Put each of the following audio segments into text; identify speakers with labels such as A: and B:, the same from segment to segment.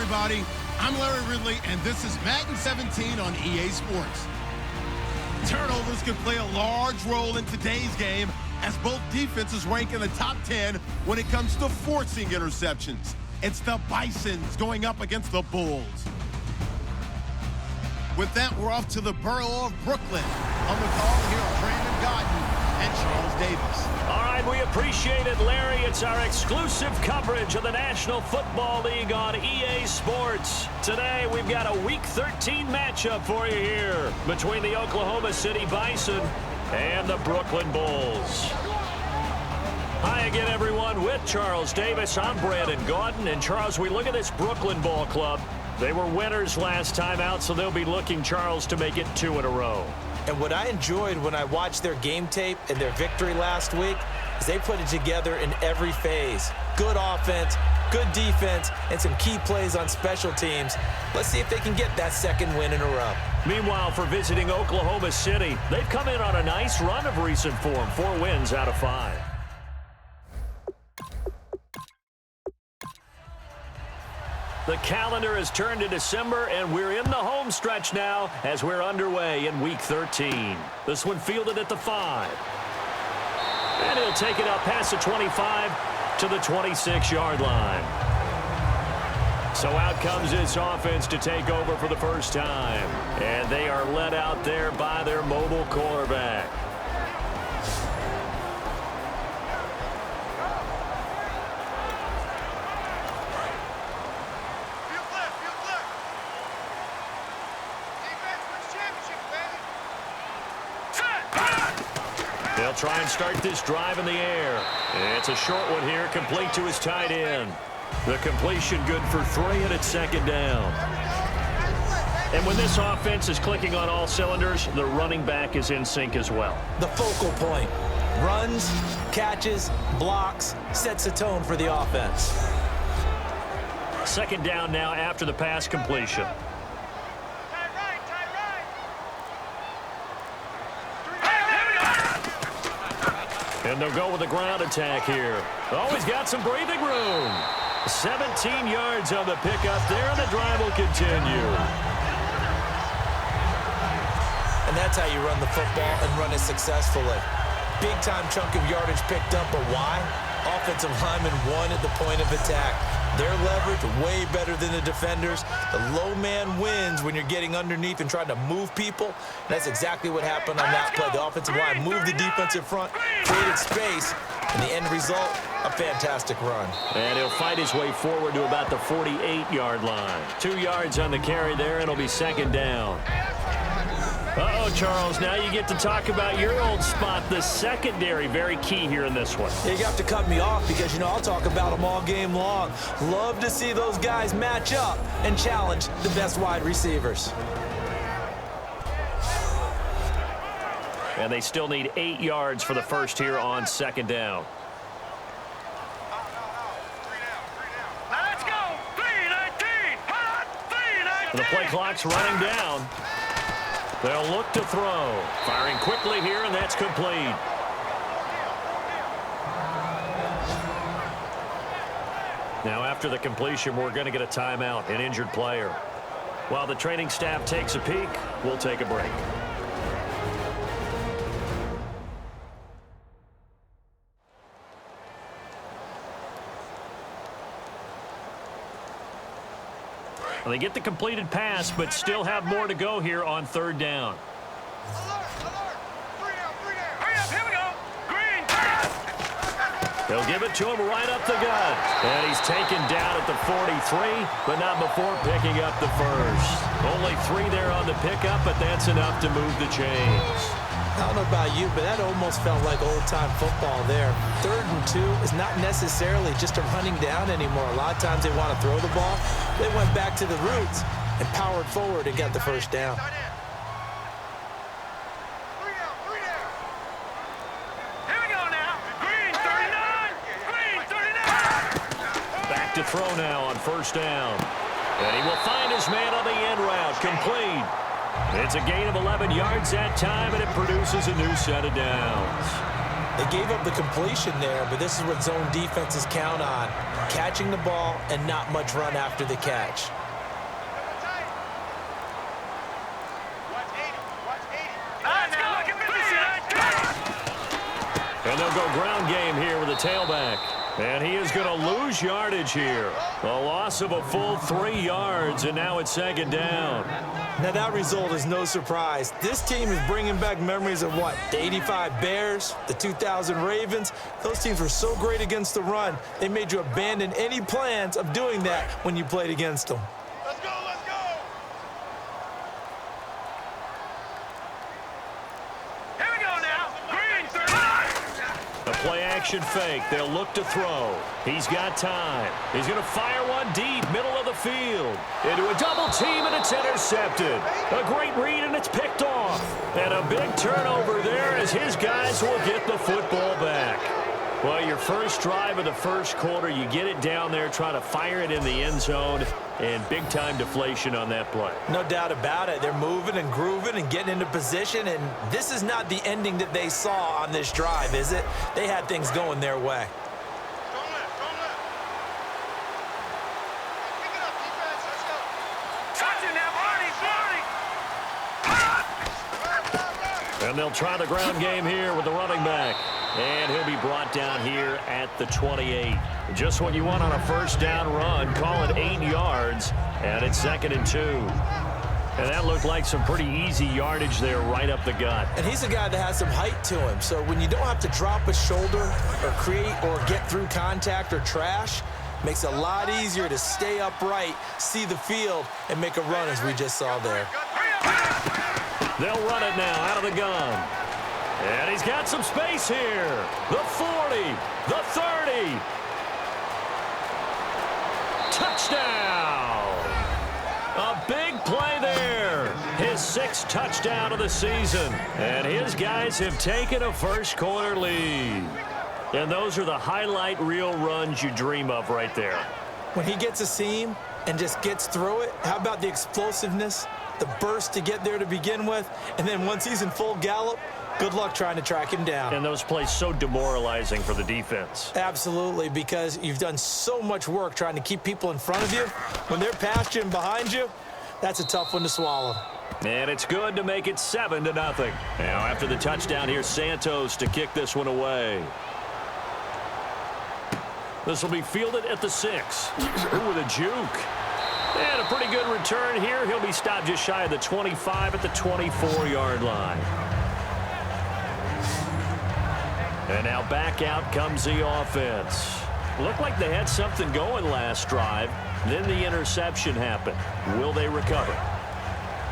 A: everybody. I'm Larry Ridley, and this is Madden 17 on EA Sports. Turnovers could play a large role in today's game, as both defenses rank in the top 10 when it comes to forcing interceptions. It's the Bisons going up against the Bulls. With that, we're off to the borough of Brooklyn. On the call here are Brandon Godden and Charles Davis.
B: All right, we appreciate it, Larry. It's our exclusive coverage of the National Football League on EA Sports. Today, we've got a Week 13 matchup for you here between the Oklahoma City Bison and the Brooklyn Bulls. Hi again, everyone. With Charles Davis, I'm Brandon Godden. And, Charles, we look at this Brooklyn Ball Club. They were winners last time out, so they'll be looking, Charles, to make it 2 in a row.
C: And what I enjoyed when I watched their game tape and their victory last week is they put it together in every phase. Good offense, good defense, and some key plays on special teams. Let's see if they can get that second win in a row.
B: Meanwhile, for visiting Oklahoma City, they've come in on a nice run of recent form, 4 wins out of 5. The calendar has turned to December, and we're in the home stretch now as we're underway in Week 13. This one fielded at the 5. And he'll take it up past the 25 to the 26-yard line. So out comes this offense to take over for the first time. And they are led out there by their mobile quarterback. They'll try and start this drive in the air. It's a short one here, complete to his tight end. The completion good for 3, and it's second down. And when this offense is clicking on all cylinders, the running back is in sync as well.
C: The focal point. Runs, catches, blocks, sets a tone for the offense.
B: Second down now after the pass completion. And they'll go with a ground attack here. Oh, he's got some breathing room. 17 yards on the pickup there, and the drive will continue.
C: And that's how you run the football and run it successfully. Big-time chunk of yardage picked up, but why? Offensive linemen won at the point of attack. Their leverage way better than the defenders. The low man wins when you're getting underneath and trying to move people. And that's exactly what happened on that play. The offensive line moved the defensive front, created space, and the end result, a fantastic run.
B: And he'll fight his way forward to about the 48-yard line. 2 yards on the carry there, and it'll be second down. Uh-oh, Charles, now you get to talk about your old spot, the secondary, very key here in this one.
C: You have to cut me off because, you know, I'll talk about them all game long. Love to see those guys match up and challenge the best wide receivers.
B: And they still need 8 yards for the first here on second down.
D: Let's go! 3-19! Hot! 3-19!
B: The play clock's running down. They'll look to throw. Firing quickly here, and that's complete. Now, after the completion, we're going to get a timeout, an injured player. While the training staff takes a peek, we'll take a break. Well, they get the completed pass, but still have more to go here on third down.
D: Hurry up, here we go! Green!
B: They'll give it to him right up the gut. And he's taken down at the 43, but not before picking up the first. Only 3 there on the pickup, but that's enough to move the chains.
C: I don't know about you, but that almost felt like old-time football there. 3rd and 2 is not necessarily just a running down anymore. A lot of times they want to throw the ball. They went back to the roots and powered forward and got the first down.
D: Here we go now! Green 39! Green 39!
B: Back to throw now on first down. And he will find his man on the end route, complete. It's a gain of 11 yards that time, and it produces a new set of downs.
C: They gave up the completion there, but this is what zone defenses count on, catching the ball and not much run after the catch.
B: And they'll go ground game here with a tailback. And he is going to lose yardage here. A loss of a full 3 yards, and now it's second down.
C: Now that result is no surprise. This team is bringing back memories of what? The 85 Bears, the 2000 Ravens. Those teams were so great against the run, they made you abandon any plans of doing that when you played against them.
D: Let's go, let's go. Here we go now. Green 39.
B: A play-action fake. They'll look to throw. He's got time. He's going to fire one deep, middle of the field. Into a double team, and it's intercepted. A great read, and it's picked off. And a big turnover there as his guys will get the football back. Well, your first drive of the first quarter, you get it down there, try to fire it in the end zone, and big-time deflation on that play.
C: No doubt about it. They're moving and grooving and getting into position, and this is not the ending that they saw on this drive, is it? They had things going their way.
D: Don't let. Pick it up, defense. Let's go. Touch it now, Barney.
B: And they'll try the ground game here with the running back. And he'll be brought down here at the 28. Just what you want on a first down run. Call it 8 yards, and it's 2nd and 2. And that looked like some pretty easy yardage there right up the gut.
C: And he's a guy that has some height to him. So when you don't have to drop a shoulder or create or get through contact or trash, makes it a lot easier to stay upright, see the field, and make a run as we just saw there.
B: They'll run it now out of the gun. And he's got some space here. The 40, the 30. Touchdown! A big play there. His 6th touchdown of the season. And his guys have taken a first quarter lead. And those are the highlight reel runs you dream of right there.
C: When he gets a seam and just gets through it, how about the explosiveness, the burst to get there to begin with, and then once he's in full gallop, good luck trying to track him down.
B: And those plays so demoralizing for the defense.
C: Absolutely, because you've done so much work trying to keep people in front of you. When they're past you and behind you, that's a tough one to swallow.
B: And it's good to make it 7-0. Now after the touchdown, here's Santos to kick this one away. This will be fielded at the 6. Ooh, with a juke. And a pretty good return here. He'll be stopped just shy of the 25 at the 24-yard line. And now back out comes the offense. Looked like they had something going last drive. Then the interception happened. Will they recover?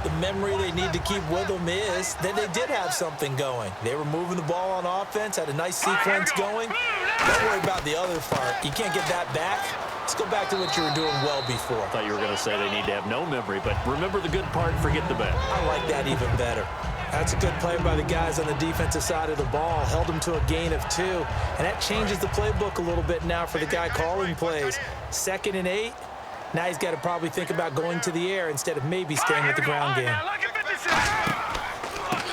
C: The memory they need to keep with them is that they did have something going. They were moving the ball on offense, had a nice sequence going. Don't worry about the other part. You can't get that back. Let's go back to what you were doing well before.
B: I thought you were going to say they need to have no memory, but remember the good part, forget the bad.
C: I like that even better. That's a good play by the guys on the defensive side of the ball. Held them to a gain of 2. And that changes the playbook a little bit now for the guy calling plays. 2nd and 8. Now he's got to probably think about going to the air instead of maybe staying with the ground game.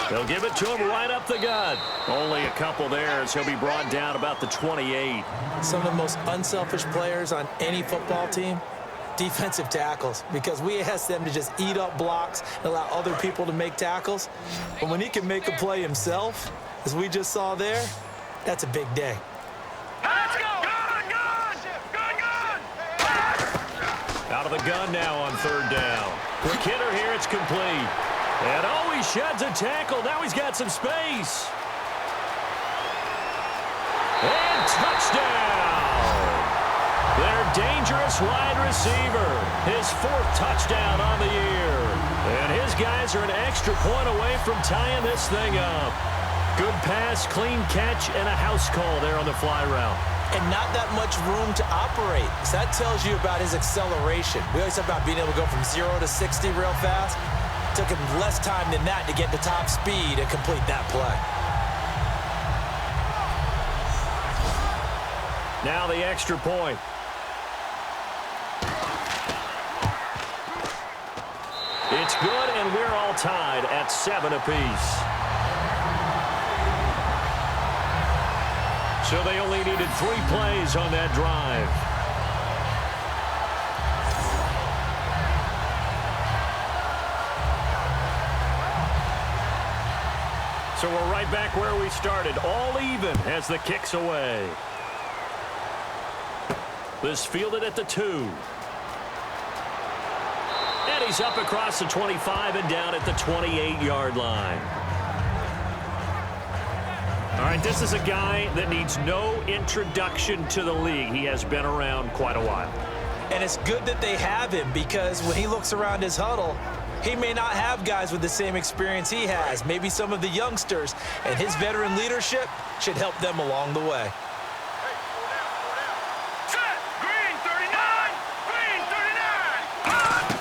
B: They'll give it to him right up the gut. Only a couple there as he'll be brought down about the 28.
C: Some of the most unselfish players on any football team, defensive tackles, because we ask them to just eat up blocks and allow other people to make tackles. But when he can make a play himself, as we just saw there, that's a big day.
D: Let's go! Gun!
B: Out of the gun now on 3rd down. Quick hitter here, it's complete. And oh, he sheds a tackle. Now he's got some space. And touchdown! Their dangerous wide receiver. His 4th touchdown on the year. And his guys are an extra point away from tying this thing up. Good pass, clean catch, and a house call there on the fly route.
C: And not that much room to operate. So that tells you about his acceleration. We always talk about being able to go from 0 to 60 real fast. It took him less time than that to get to top speed and complete that play.
B: Now the extra point. It's good, and we're all tied at 7 apiece. So they only needed 3 plays on that drive. So we're right back where we started, all even as the kick's away. This fielded at the 2. And he's up across the 25 and down at the 28-yard line. All right, this is a guy that needs no introduction to the league. He has been around quite a while.
C: And it's good that they have him, because when he looks around his huddle, he may not have guys with the same experience he has. Maybe some of the youngsters, and his veteran leadership should help them along the way.
D: Set! Green 39! Green 39!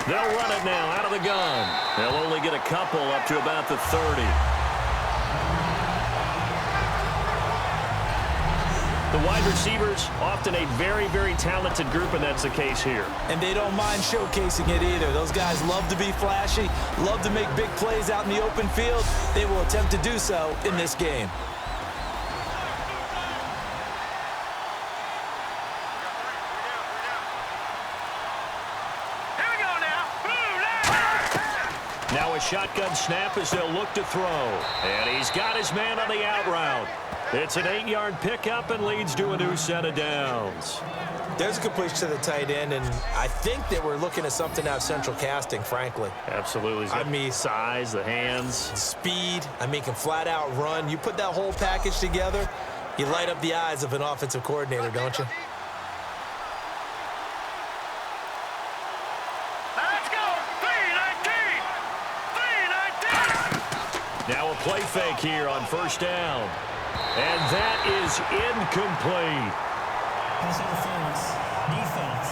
B: They'll run it now out of the gun. They'll only get a couple up to about the 30. The wide receivers, often a very, very talented group, and that's the case here.
C: And they don't mind showcasing it either. Those guys love to be flashy, love to make big plays out in the open field. They will attempt to do so in this game.
D: Here we go now.
B: Now a shotgun snap as they'll look to throw. And he's got his man on the out route. It's an 8-yard pickup and leads to a new set of downs.
C: There's a completion to the tight end, and I think that we're looking at something out of central casting, frankly.
B: Absolutely.
C: I mean,
B: size, the hands.
C: Speed, I mean, can flat out run. You put that whole package together, you light up the eyes of an offensive coordinator, don't you?
D: Let's go. 319! 319!
B: Now a play fake here on first down. And that is incomplete.
E: Pass interference. Defense.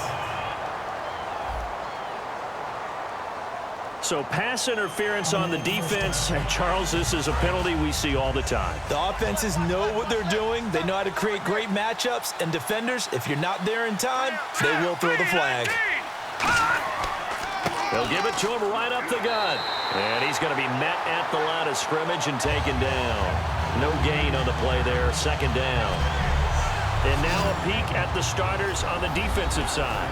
B: So pass interference on the defense. And Charles, this is a penalty we see all the time.
C: The offenses know what they're doing. They know how to create great matchups. And defenders, if you're not there in time, they will throw the flag.
B: They'll give it to him right up the gut. And he's going to be met at the line of scrimmage and taken down. No gain on the play there, second down. And now a peek at the starters on the defensive side.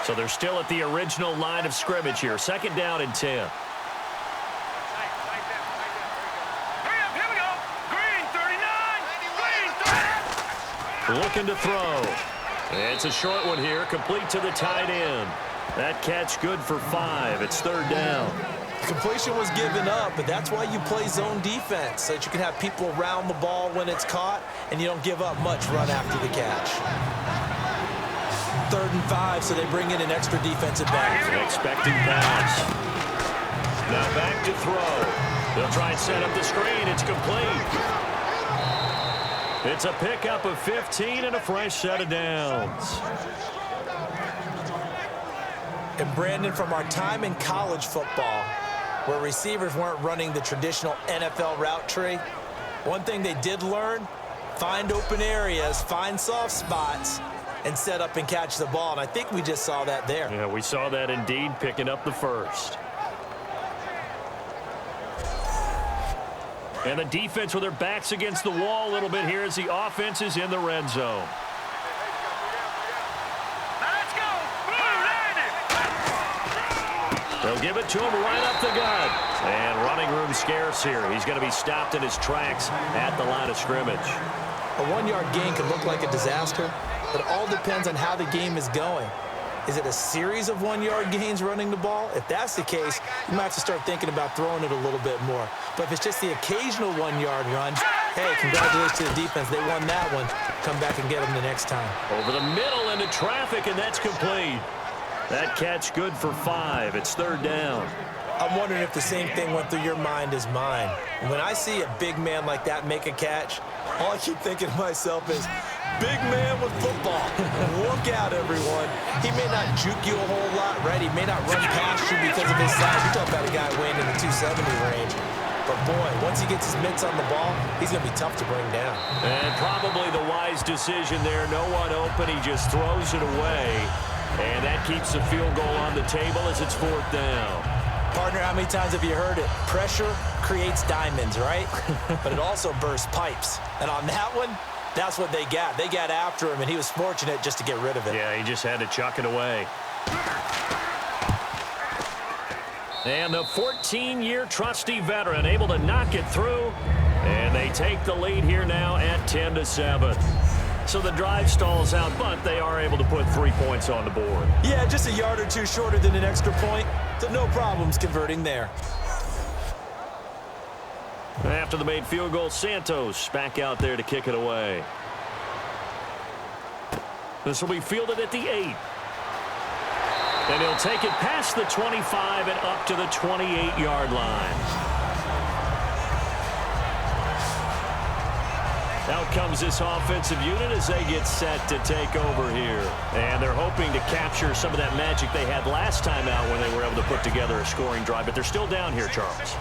B: So they're still at the original line of scrimmage here. Second down and 10. Looking to throw. It's a short one here, complete to the tight end. That catch good for 5. It's third down.
C: Completion was given up, but that's why you play zone defense, so that you can have people around the ball when it's caught, and you don't give up much run after the catch. Third and 5, so they bring in an extra defensive back.
B: An expected pass. Now back to throw. They'll try and set up the screen. It's complete. It's a pickup of 15 and a fresh set of downs.
C: And Brandon, from our time in college football, where receivers weren't running the traditional NFL route tree, one thing they did learn, find open areas, find soft spots, and set up and catch the ball. And I think we just saw that there.
B: Yeah, we saw that indeed, picking up the first. And the defense with their backs against the wall a little bit here as the offense is in the red zone.
D: Let's go.
B: They'll give it to him right up the gut. And running room scarce here. He's going to be stopped in his tracks at the line of scrimmage.
C: A 1-yard gain could look like a disaster, but it all depends on how the game is going. Is it a series of 1-yard gains running the ball? If that's the case, you might have to start thinking about throwing it a little bit more. But if it's just the occasional 1-yard run, hey, congratulations to the defense. They won that one. Come back and get them the next time.
B: Over the middle into traffic, and that's complete. That catch good for 5. It's third down.
C: I'm wondering if the same thing went through your mind as mine. When I see a big man like that make a catch, all I keep thinking to myself is, big man with football. Look out, everyone. He may not juke you a whole lot, right? He may not run past you because of his size. You're talking about a guy weighing in the 270 range. But, boy, once he gets his mitts on the ball, he's going to be tough to bring down.
B: And probably the wise decision there. No one open. He just throws it away. And that keeps the field goal on the table as it's 4th down.
C: Partner, how many times have you heard it? Pressure creates diamonds, right? But it also bursts pipes. And on that one, that's what they got. They got after him, and he was fortunate just to get rid of it.
B: Yeah, he just had to chuck it away. And the 14-year trusty veteran able to knock it through. And they take the lead here now at 10-7. So the drive stalls out, but they are able to put 3 points on the board.
C: Yeah, just a yard or two shorter than an extra point. So no problems converting there.
B: After the made field goal, Santos back out there to kick it away. This will be fielded at the 8. And he'll take it past the 25 and up to the 28-yard line. Out comes this offensive unit as they get set to take over here. And they're hoping to capture some of that magic they had last time out when they were able to put together a scoring drive. But they're still down here, Charles.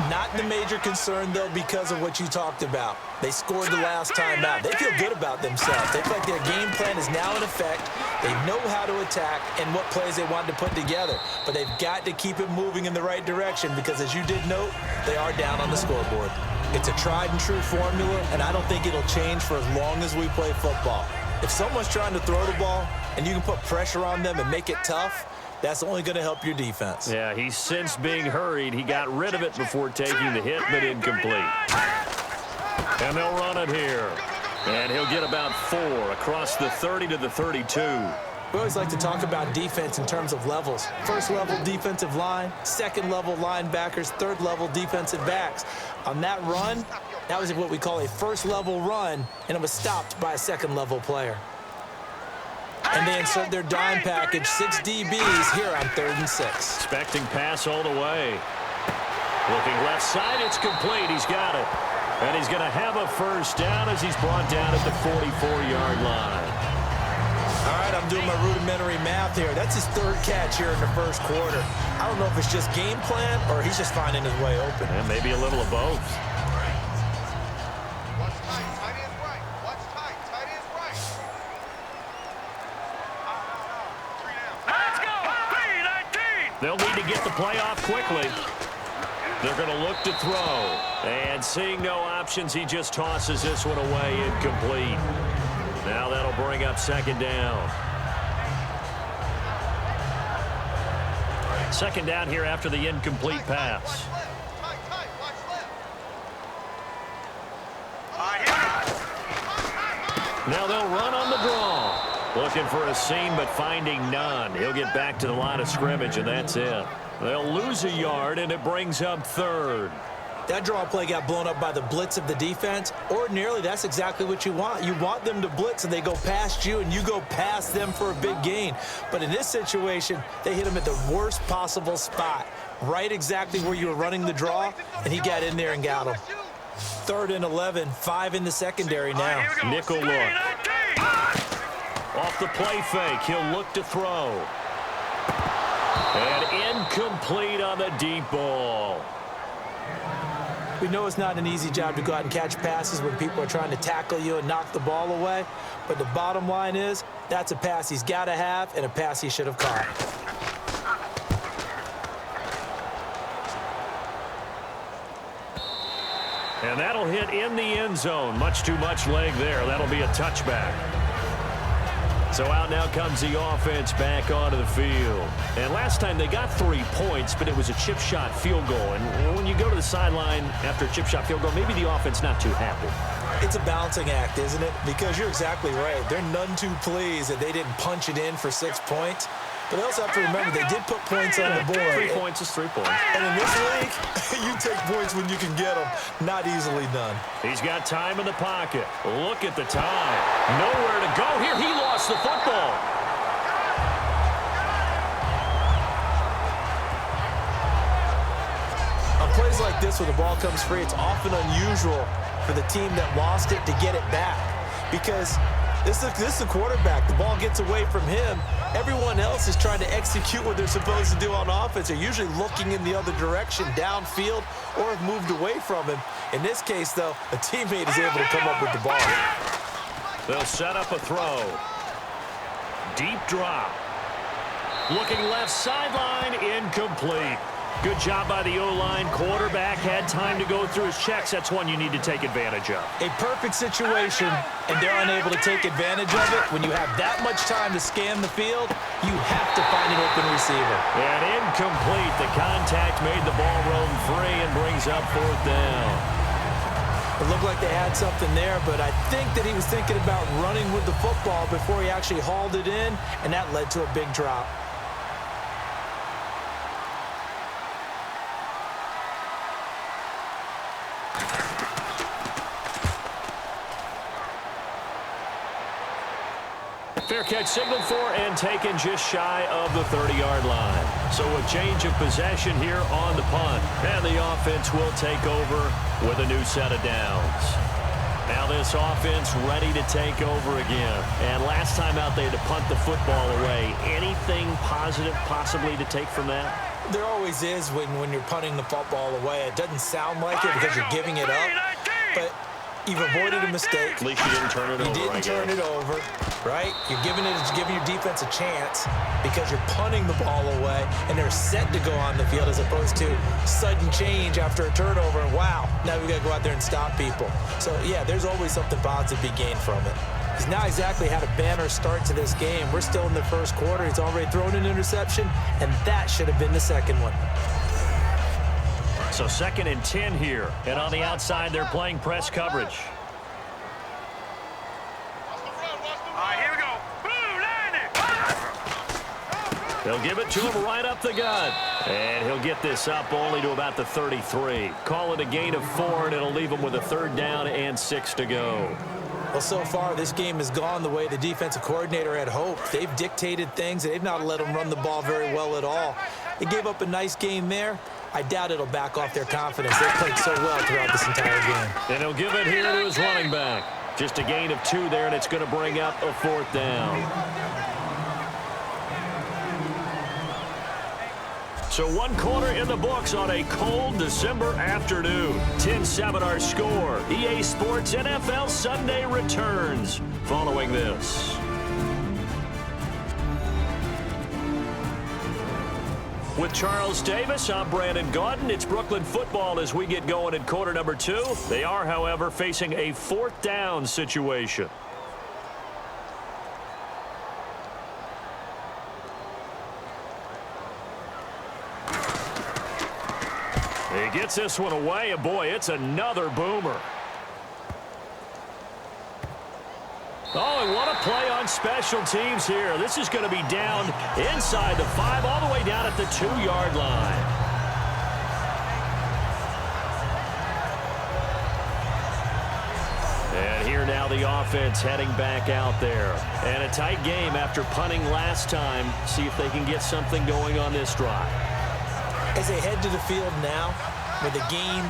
C: Not the major concern, though, because of what you talked about. They scored the last time out. They feel good about themselves. They feel like their game plan is now in effect. They know how to attack and what plays they want to put together. But they've got to keep it moving in the right direction because, as you did note, they are down on the scoreboard. It's a tried-and-true formula, and I don't think it'll change for as long as we play football. If someone's trying to throw the ball and you can put pressure on them and make it tough, that's only going to help your defense.
B: Yeah, he's since being hurried. He got rid of it before taking the hit, but incomplete. And they'll run it here. And he'll get about 4 across the 30 to the 32.
C: We always like to talk about defense in terms of levels. First level defensive line, second level linebackers, third level defensive backs. On that run, that was what we call a first level run, and it was stopped by a second level player. And they insert their dime package, 6 DBs here on 3rd and 6.
B: Expecting pass all the way. Looking left side, it's complete. He's got it. And he's going to have a first down as he's brought down at the 44-yard line.
C: All right, I'm doing my rudimentary math here. That's his 3rd catch here in the 1st quarter. I don't know if it's just game plan or he's just finding his way open.
B: And maybe a little of both.
D: Watch tight, tight is right. Watch tight, tight is right. 3 down. Let's go! B-19!
B: They'll need to get the play off quickly. They're going to look to throw. And seeing no options, he just tosses this one away incomplete. Now that'll bring up 2nd down. 2nd down here after the incomplete pass.
D: Tight, tight, watch left.
B: Now they'll run on the draw. Looking for a seam, but finding none. He'll get back to the line of scrimmage, and that's it. They'll lose a yard, and it brings up 3rd.
C: That draw play got blown up by the blitz of the defense. Ordinarily, that's exactly what you want. You want them to blitz, and they go past you, and you go past them for a big gain. But in this situation, they hit him at the worst possible spot, right exactly where you were running the draw, and he got in there and got him. 3rd and 11, 5 in the secondary now.
B: Nickel look. Off the play fake, he'll look to throw. And incomplete on the deep ball.
C: We know it's not an easy job to go out and catch passes when people are trying to tackle you and knock the ball away. But the bottom line is, that's a pass he's got to have and a pass he should have caught.
B: And that'll hit in the end zone. Much too much leg there. That'll be a touchback. So out now comes the offense back onto the field. And last time they got 3 points, but it was a chip shot field goal. And when you go to the sideline after a chip shot field goal, maybe the offense not too happy.
C: It's a balancing act, isn't it? Because you're exactly right. They're none too pleased that they didn't punch it in for 6 points. But they also have to remember they did put points on the board.
B: 3 points is 3 points.
C: And in this league, you take points when you can get them. Not easily done.
B: He's got time in the pocket. Look at the time. Nowhere to go here. He lost the football.
C: On plays like this where the ball comes free, it's often unusual for the team that lost it to get it back. Because this is the quarterback. The ball gets away from him, Everyone else is trying to execute what they're supposed to do on offense. They're usually looking in the other direction, downfield, or have moved away from him. In this case, though, a teammate is able to come up with the ball.
B: They'll set up a throw. Deep drop. Looking left sideline, incomplete. Good job by the O-line. Quarterback had time to go through his checks. That's one you need to take advantage of.
C: A perfect situation, and they're unable to take advantage of it. When you have that much time to scan the field, you have to find an open receiver.
B: And incomplete. The contact made the ball roam free and brings up 4th down.
C: It looked like they had something there, but I think that he was thinking about running with the football before he actually hauled it in, and that led to a big drop.
B: Fair catch signaled for and taken just shy of the 30-yard line. So a change of possession here on the punt. And the offense will take over with a new set of downs. Now this offense ready to take over again. And last time out they had to punt the football away. Anything positive possibly to take from that?
C: There always is when you're punting the football away. It doesn't sound like it because you're giving it up. But you've avoided a mistake.
B: At least you didn't turn it over.
C: You didn't turn it over, right? You're giving your defense a chance because you're punting the ball away, and they're set to go on the field as opposed to sudden change after a turnover. And wow, now we got to go out there and stop people. So yeah, there's always something positive to be gained from it. He's not exactly had a banner start to this game. We're still in the first quarter. He's already thrown an interception, and that should have been the second one.
B: So 2nd and 10 here. And on the outside, they're playing press coverage.
D: All right, here we go. Blue line it.
B: They'll give it to him right up the gut. And he'll get this up only to about the 33. Call it a gain of 4, and it'll leave him with a 3rd down and 6 to go.
C: Well, so far, this game has gone the way the defensive coordinator had hoped. They've dictated things, and they've not let them run the ball very well at all. They gave up a nice game there. I doubt it'll back off their confidence. They've played so well throughout this entire game.
B: And he'll give it here to his running back. Just a gain of 2 there, and it's going to bring up a 4th down. So 1 quarter in the books on a cold December afternoon. 10-7 our score. EA Sports NFL Sunday returns following this. With Charles Davis, I'm Brandon Gaudin. It's Brooklyn football as we get going in quarter number 2. They are, however, facing a 4th down situation. He gets this one away, and boy, it's another boomer. Oh, and what a play on special teams here. This is going to be down inside the 5, all the way down at the 2-yard line. And here now the offense heading back out there. And a tight game after punting last time. See if they can get something going on this drive.
C: As they head to the field now, with the game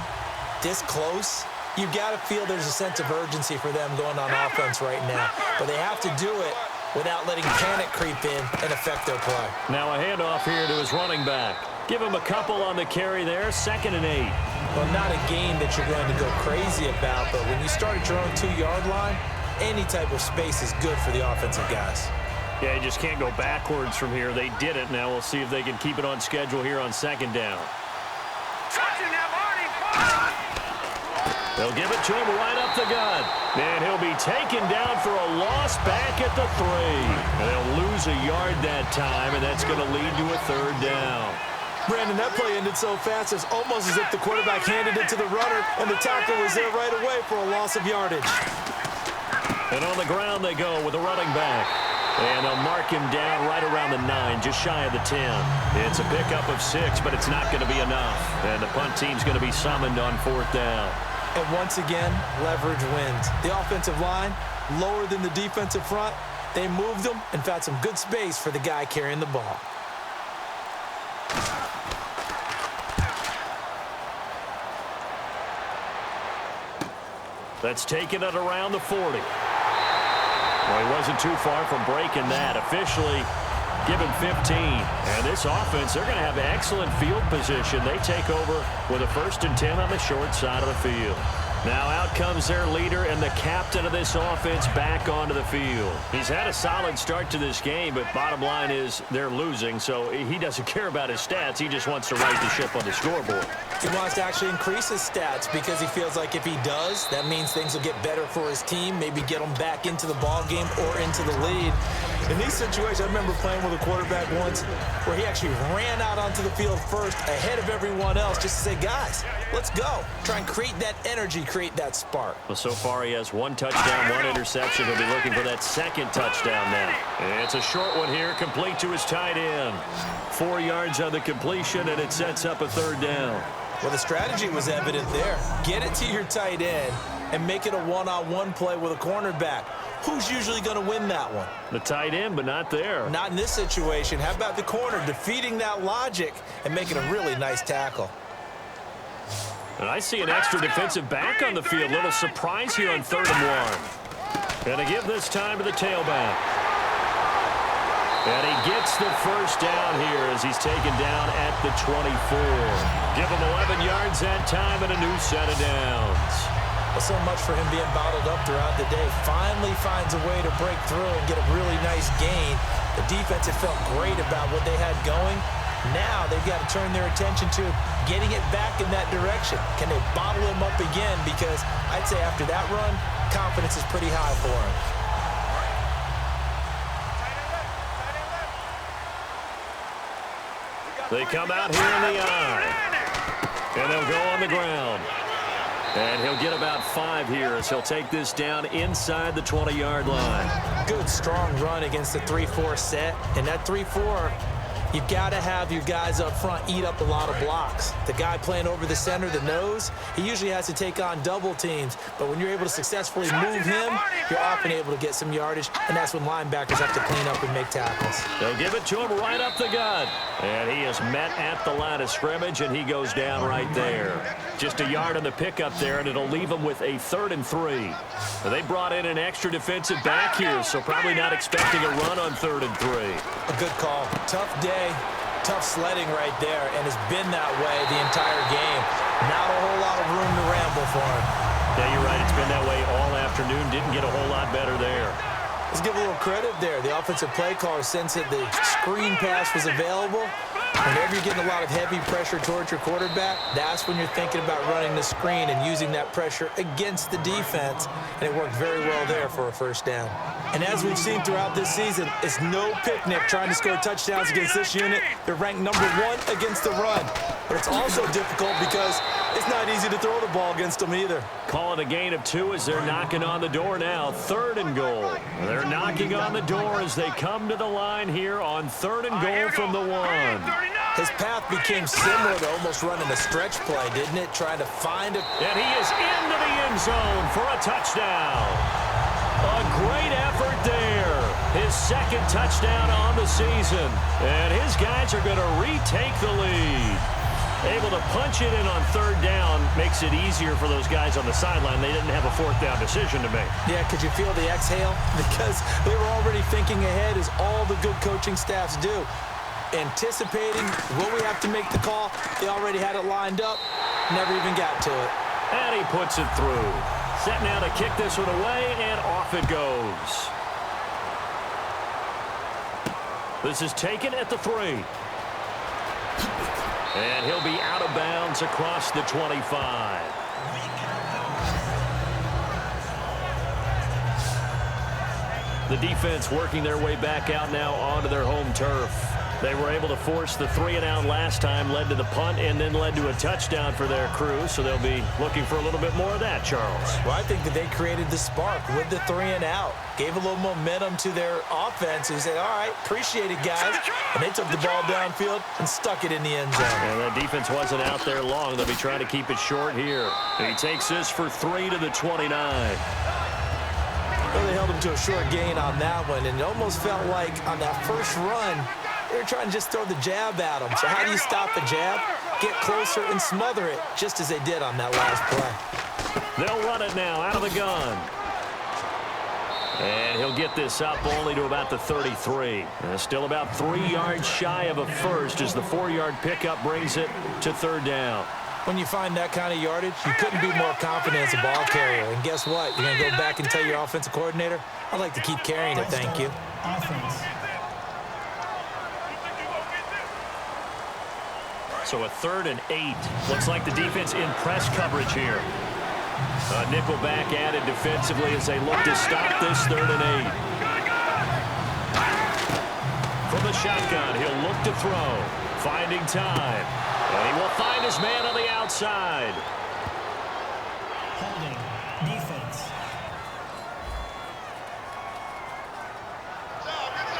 C: this close, you've got to feel there's a sense of urgency for them going on offense right now. But they have to do it without letting panic creep in and affect their play.
B: Now a handoff here to his running back. Give him a couple on the carry there, 2nd and 8.
C: Well, not a game that you're going to go crazy about, but when you start at your own 2-yard line, any type of space is good for the offensive guys.
B: Yeah, you just can't go backwards from here. They did it. Now we'll see if they can keep it on schedule here on 2nd down. They'll give it to him right up the gut. And he'll be taken down for a loss back at the 3. They'll lose a yard that time, and that's going to lead to a 3rd down.
C: Brandon, that play ended so fast, it's almost as if the quarterback handed it to the runner, and the tackle was there right away for a loss of yardage.
B: And on the ground they go with the running back. And they'll mark him down right around the 9, just shy of the 10. It's a pickup of 6, but it's not going to be enough. And the punt team's going to be summoned on 4th down.
C: And once again, leverage wins. The offensive line, lower than the defensive front. They moved them and found some good space for the guy carrying the ball.
B: That's taken it around the 40. Well, he wasn't too far from breaking that. Officially, Give him 15. And this offense, they're going to have excellent field position. They take over with a 1st and 10 on the short side of the field. Now out comes their leader and the captain of this offense back onto the field. He's had a solid start to this game, but bottom line is they're losing, so he doesn't care about his stats. He just wants to right the ship on the scoreboard.
C: He wants to actually increase his stats because he feels like if he does, that means things will get better for his team, maybe get them back into the ball game or into the lead. In these situations, I remember playing with a quarterback once where he actually ran out onto the field first ahead of everyone else just to say, guys, let's go. Try and create that energy, create that spark.
B: Well, so far he has 1 touchdown, 1 interception. He'll be looking for that 2nd touchdown now. And it's a short one here, complete to his tight end. 4 yards on the completion, and it sets up a 3rd down.
C: Well, the strategy was evident there. Get it to your tight end and make it a one-on-one play with a cornerback. Who's usually going to win that one?
B: The tight end, but not there.
C: Not in this situation. How about the corner defeating that logic and making a really nice tackle?
B: And I see an extra defensive back on the field. Little surprise here on 3rd and 1. And to give this time to the tailback. And he gets the 1st down here as he's taken down at the 24. Give him 11 yards that time and a new set of downs.
C: Well, so much for him being bottled up throughout the day. Finally finds a way to break through and get a really nice gain. The defense had felt great about what they had going. Now they've got to turn their attention to getting it back in that direction. Can they bottle him up again? Because I'd say after that run, confidence is pretty high for him.
B: They come out here in the eye. And they'll go on the ground. And he'll get about 5 here as he'll take this down inside the 20-yard line.
C: Good, strong run against the 3-4 set. And that 3-4, you've got to have your guys up front eat up a lot of blocks. The guy playing over the center, the nose, he usually has to take on double teams. But when you're able to successfully move him, you're often able to get some yardage, and that's when linebackers have to clean up and make tackles.
B: They'll give it to him right up the gut. And he is met at the line of scrimmage, and he goes down right there. Just a yard on the pickup there, and it'll leave him with a 3rd and 3. Now, they brought in an extra defensive back here, so probably not expecting a run on 3rd and 3.
C: A good call. Tough day, tough sledding right there, and it's been that way the entire game. Not a whole lot of room to ramble for him.
B: Yeah, you're right. It's been that way all afternoon. Didn't get a whole lot better there.
C: Let's give a little credit there. The offensive play caller sensed that the screen pass was available. Whenever you're getting a lot of heavy pressure towards your quarterback, that's when you're thinking about running the screen and using that pressure against the defense. And it worked very well there for a 1st down. And as we've seen throughout this season, it's no picnic trying to score touchdowns against this unit. They're ranked number 1 against the run. But it's also difficult because it's not easy to throw the ball against them either.
B: Call it a gain of 2 as they're knocking on the door now. 3rd and goal. They're knocking on the door as they come to the line here on 3rd and goal from the 1.
C: His path became similar to almost running a stretch play, didn't it? Trying to find a...
B: And he is into the end zone for a touchdown. A great effort there. His 2nd touchdown on the season. And his guys are going to retake the lead. Able to punch it in on 3rd down makes it easier for those guys on the sideline. They didn't have a 4th down decision to make.
C: Yeah, could you feel the exhale? Because they were already thinking ahead, as all the good coaching staffs do. Anticipating, will we have to make the call? They already had it lined up, never even got to it.
B: And he puts it through. Set now to kick this one away, and off it goes. This is taken at the 3. And he'll be out of bounds across the 25. The defense working their way back out now onto their home turf. They were able to force the 3-and-out last time, led to the punt, and then led to a touchdown for their crew, so they'll be looking for a little bit more of that, Charles.
C: Well, I think that they created the spark with the 3-and-out, gave a little momentum to their offense, who said, all right, appreciate it, guys, and they took the ball downfield and stuck it in the end zone.
B: And that defense wasn't out there long. They'll be trying to keep it short here. And he takes this for 3 to the 29.
C: Well, they held him to a short gain on that one, and it almost felt like on that first run, they were trying to just throw the jab at him. So how do you stop a jab? Get closer and smother it, just as they did on that last play.
B: They'll run it now out of the gun. And he'll get this up only to about the 33. Still about 3 yards shy of a first as the 4-yard pickup brings it to third down.
C: When you find that kind of yardage, you couldn't be more confident as a ball carrier. And guess what? You're going to go back and tell your offensive coordinator, I'd like to keep carrying it, thank you.
E: Offense.
B: So a 3rd and 8. Looks like the defense in press coverage here. A nickel back added defensively as they look to stop this 3rd and 8. From the shotgun, he'll look to throw. Finding time. And he will find his man on the outside.
E: Holding. Defense.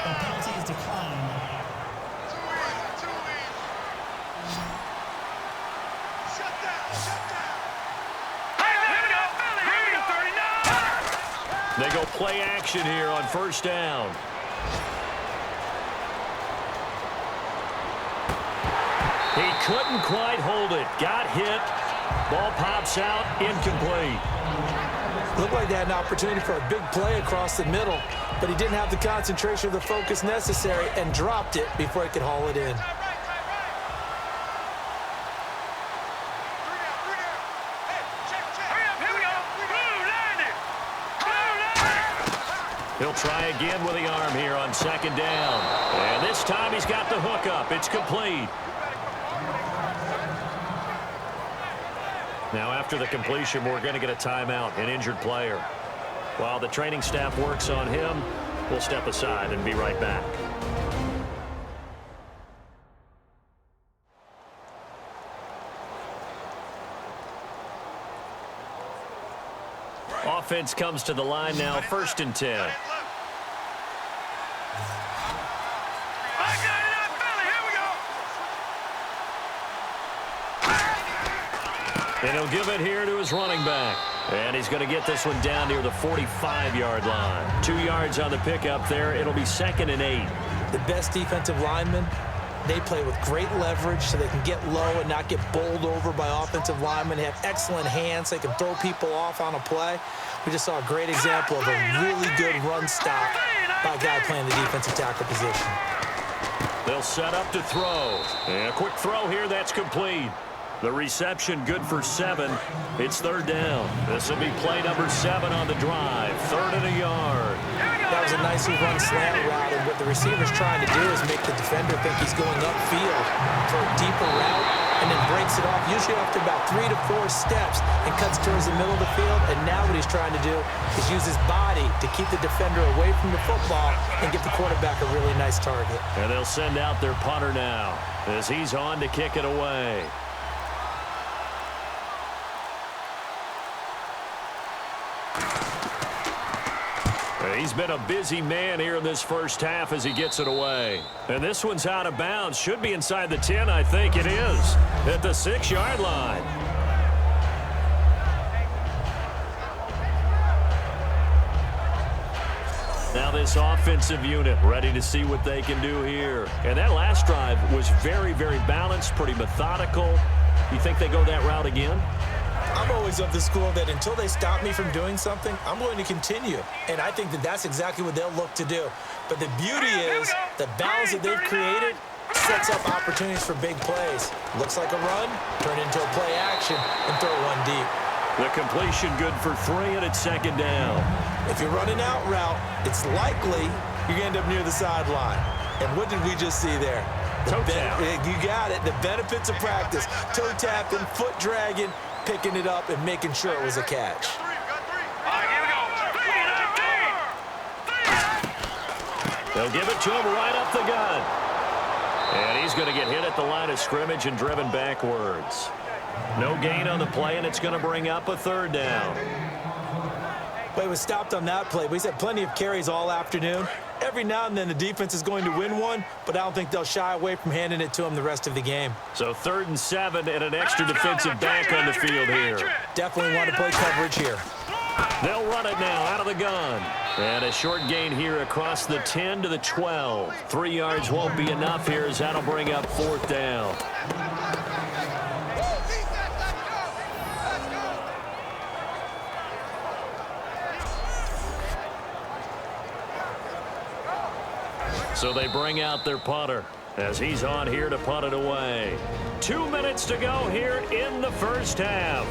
E: The penalty is declined.
B: They go play action here on first down. He couldn't quite hold it. Got hit. Ball pops out. Incomplete.
C: Looked like they had an opportunity for a big play across the middle, but he didn't have the concentration or the focus necessary and dropped it before he could haul it in.
B: He'll try again with the arm here on second down. And this time he's got the hook up. It's complete. Now after the completion, we're going to get a timeout, an injured player. While the training staff works on him, we'll step aside and be right back. Offense comes to the line now, 1st and 10. And he'll give it here to his running back. And he's going to get this one down near the 45-yard line. 2 yards on the pickup there. It'll be 2nd and 8.
C: The best defensive linemen, they play with great leverage so they can get low and not get bowled over by offensive linemen. They have excellent hands. They can throw people off on a play. We just saw a great example of a really good run stop by a guy playing the defensive tackle position.
B: They'll set up to throw. And a quick throw here. That's complete. The reception good for 7. It's 3rd down. This will be play number 7 on the drive. 3rd and a yard.
C: That was a nicely run slant route, and what the receiver's trying to do is make the defender think he's going upfield for a deeper route and then breaks it off, usually after about 3 to 4 steps, and cuts towards the middle of the field. And now what he's trying to do is use his body to keep the defender away from the football and give the quarterback a really nice target.
B: And they'll send out their punter now as he's on to kick it away. He's been a busy man here in this first half as he gets it away. And this one's out of bounds. Should be inside the 10, I think it is. At the 6-yard line. Now this offensive unit ready to see what they can do here. And that last drive was very, very balanced, pretty methodical. You think they go that route again?
C: I'm always of the school that until they stop me from doing something, I'm going to continue. And I think that that's exactly what they'll look to do. But the beauty is the balance that they've created sets up opportunities for big plays. Looks like a run, turn into a play action, and throw one deep.
B: The completion good for 3, and it's 2nd down.
C: If you're running out route, it's likely you're going to end up near the sideline. And what did we just see there?
B: Toe tap.
C: You got it. The benefits of practice. Toe tapping, foot dragging, picking it up, and making sure it was a catch.
B: They'll give it to him right up the gut. And he's going to get hit at the line of scrimmage and driven backwards. No gain on the play, and it's going to bring up a 3rd down.
C: Well, he was stopped on that play, but he's had plenty of carries all afternoon. Every now and then the defense is going to win one, but I don't think they'll shy away from handing it to him the rest of the game.
B: So 3rd and 7 and an extra defensive back on the field here.
C: Definitely want to play coverage here.
B: They'll run it now out of the gun. And a short gain here across the 10 to the 12. 3 yards won't be enough here as that'll bring up 4th down. So they bring out their punter as he's on here to punt it away. 2 minutes to go here in the first half.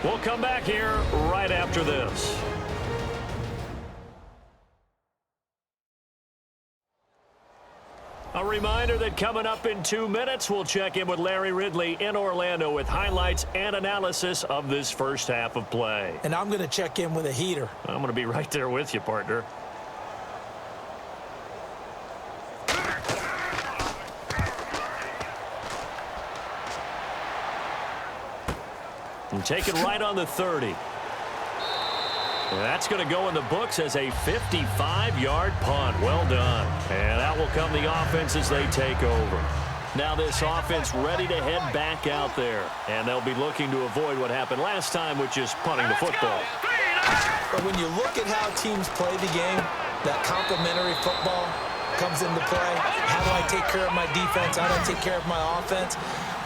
B: We'll come back here right after this. A reminder that coming up in 2 minutes, we'll check in with Larry Ridley in Orlando with highlights and analysis of this first half of play.
C: And I'm going to check in with a heater.
B: I'm going to be right there with you, partner. And take it right on the 30. And that's going to go in the books as a 55-yard punt. Well done. And out will come the offense as they take over. Now this offense ready to head back out there. And they'll be looking to avoid what happened last time, which is punting the football.
C: But when you look at how teams play the game, that complementary football comes into play. How do I take care of my defense? How do I take care of my offense?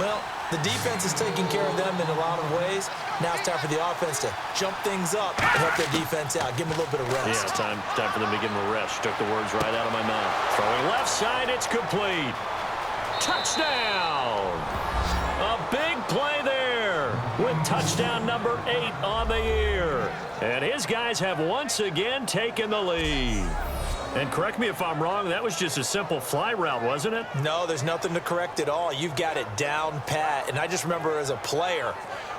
C: Well, the defense is taking care of them in a lot of ways. Now it's time for the offense to jump things up and help their defense out. Give them a little bit of rest.
B: Yeah, time for them to give them a rest. Took the words right out of my mouth. Throwing left side, it's complete. Touchdown! A big play there with touchdown number 8 on the year. And his guys have once again taken the lead. And correct me if I'm wrong, that was just a simple fly route, wasn't it?
C: No, there's nothing to correct at all. You've got it down pat. And I just remember as a player,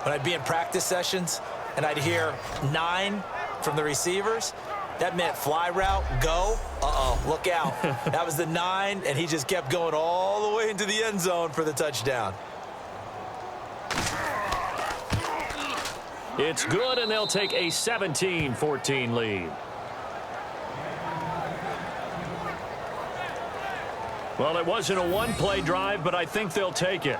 C: when I'd be in practice sessions and I'd hear 9 from the receivers, that meant fly route, go. Uh-oh, look out. That was the 9, and he just kept going all the way into the end zone for the touchdown.
B: It's good, and they'll take a 17-14 lead. Well, it wasn't a one-play drive, but I think they'll take it.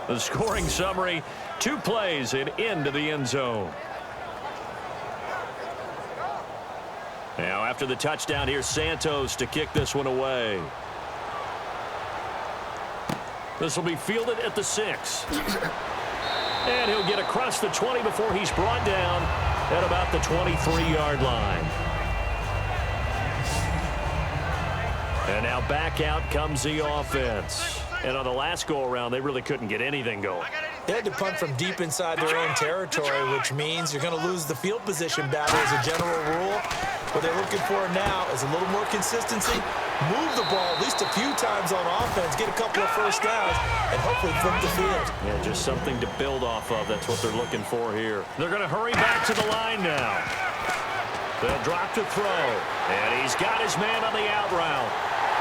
B: The scoring summary, 2 plays and into the end zone. Now, after the touchdown, here's Santos to kick this one away. This will be fielded at the 6. And he'll get across the 20 before he's brought down at about the 23-yard line. And now back out comes the offense. And on the last go-around, they really couldn't get anything going.
C: They had to punt from deep inside their own territory, which means you're going to lose the field position battle as a general rule. What they're looking for now is a little more consistency, move the ball at least a few times on offense, get a couple of first downs, and hopefully flip the field.
B: Yeah, just something to build off of. That's what they're looking for here. They're going to hurry back to the line now. They'll drop to throw. And he's got his man on the out route.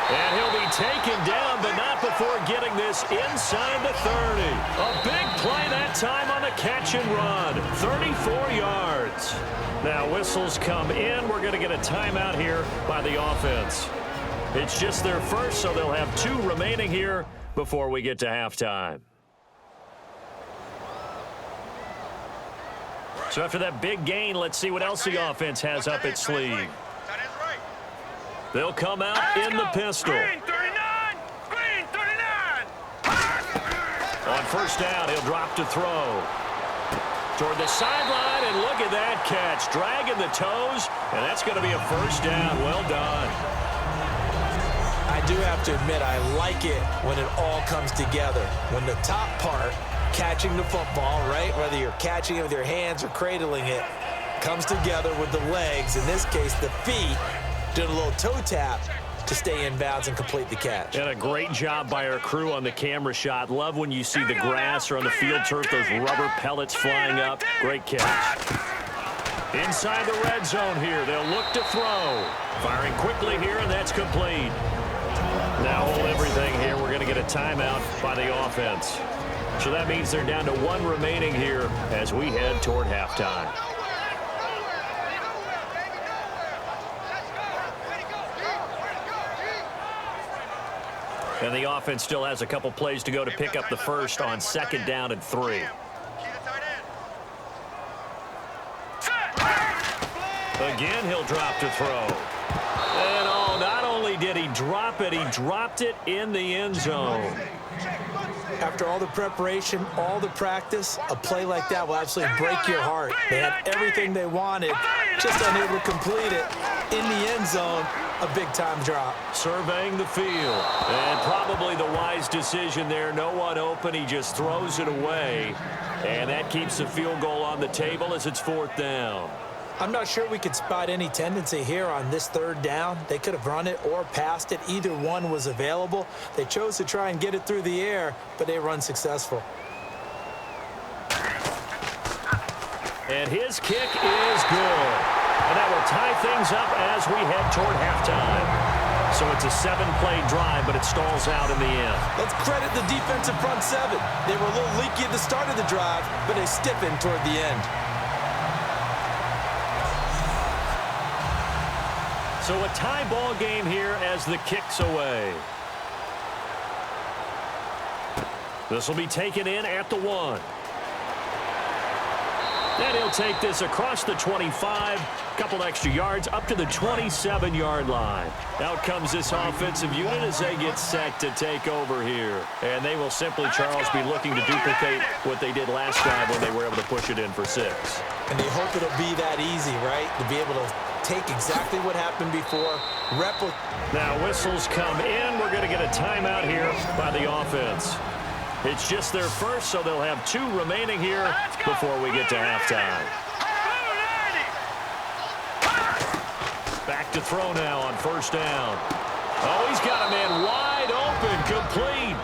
B: And he'll be taken down, but not before getting this inside the 30. A big play that time on the catch and run. 34 yards. Now whistles come in. We're going to get a timeout here by the offense. It's just their first, so they'll have 2 remaining here before we get to halftime. So after that big gain, let's see what else the offense has up its sleeve. They'll come out in the pistol.
D: Green 39! Green 39!
B: On first down, he'll drop to throw. Toward the sideline, and look at that catch. Dragging the toes, and that's going to be a first down. Well done.
C: I do have to admit, I like it when it all comes together. When the top part, catching the football, right, whether you're catching it with your hands or cradling it, comes together with the legs, in this case the feet, doing a little toe tap to stay in bounds and complete the catch.
B: And a great job by our crew on the camera shot. Love when you see the grass or on the field turf, those rubber pellets flying up. Great catch. Inside the red zone here, they'll look to throw. Firing quickly here, and that's complete. Now hold everything here. We're going to get a timeout by the offense. So that means they're down to 1 remaining here as we head toward halftime. And the offense still has a couple plays to go to pick up the first on 2nd down and 3. Again, he'll drop to throw. And oh, not only did he drop it, he dropped it in the end zone.
C: After all the preparation, all the practice, a play like that will absolutely break your heart. They had everything they wanted, just unable to complete it in the end zone. A big-time drop.
B: Surveying the field. And probably the wise decision there. No one open. He just throws it away. And that keeps the field goal on the table as it's 4th down.
C: I'm not sure we could spot any tendency here on this 3rd down. They could have run it or passed it. Either one was available. They chose to try and get it through the air, but they run successful.
B: And his kick is good. And that will tie things up as we head toward halftime. So it's a 7-play drive, but it stalls out in the end.
C: Let's credit the defensive front 7. They were a little leaky at the start of the drive, but they stiffened toward the end.
B: So a tie ball game here as the kick's away. This will be taken in at the 1. And he'll take this across the 25, couple extra yards up to the 27-yard line. Out comes this offensive unit as they get set to take over here. And they will simply, Charles, be looking to duplicate what they did last drive when they were able to push it in for 6.
C: And they hope it'll be that easy, right? To be able to take exactly what happened before,
B: Now whistles come in. We're going to get a timeout here by the offense. It's just their first, so they'll have 2 remaining here before we get to halftime. Back to throw now on 1st down. Oh, he's got a man wide open, complete.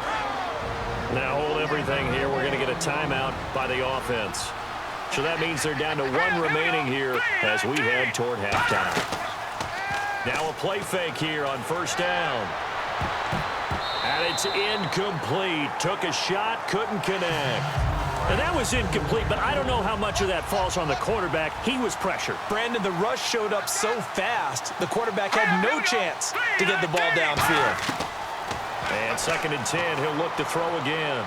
B: Now hold everything here. We're going to get a timeout by the offense. So that means they're down to 1 remaining here as we head toward halftime. Now a play fake here on 1st down. And it's incomplete. Took a shot, couldn't connect. And that was incomplete, but I don't know how much of that falls on the quarterback. He was pressured.
C: Brandon, the rush showed up so fast, the quarterback had no chance to get the ball downfield.
B: And 2nd and 10, he'll look to throw again.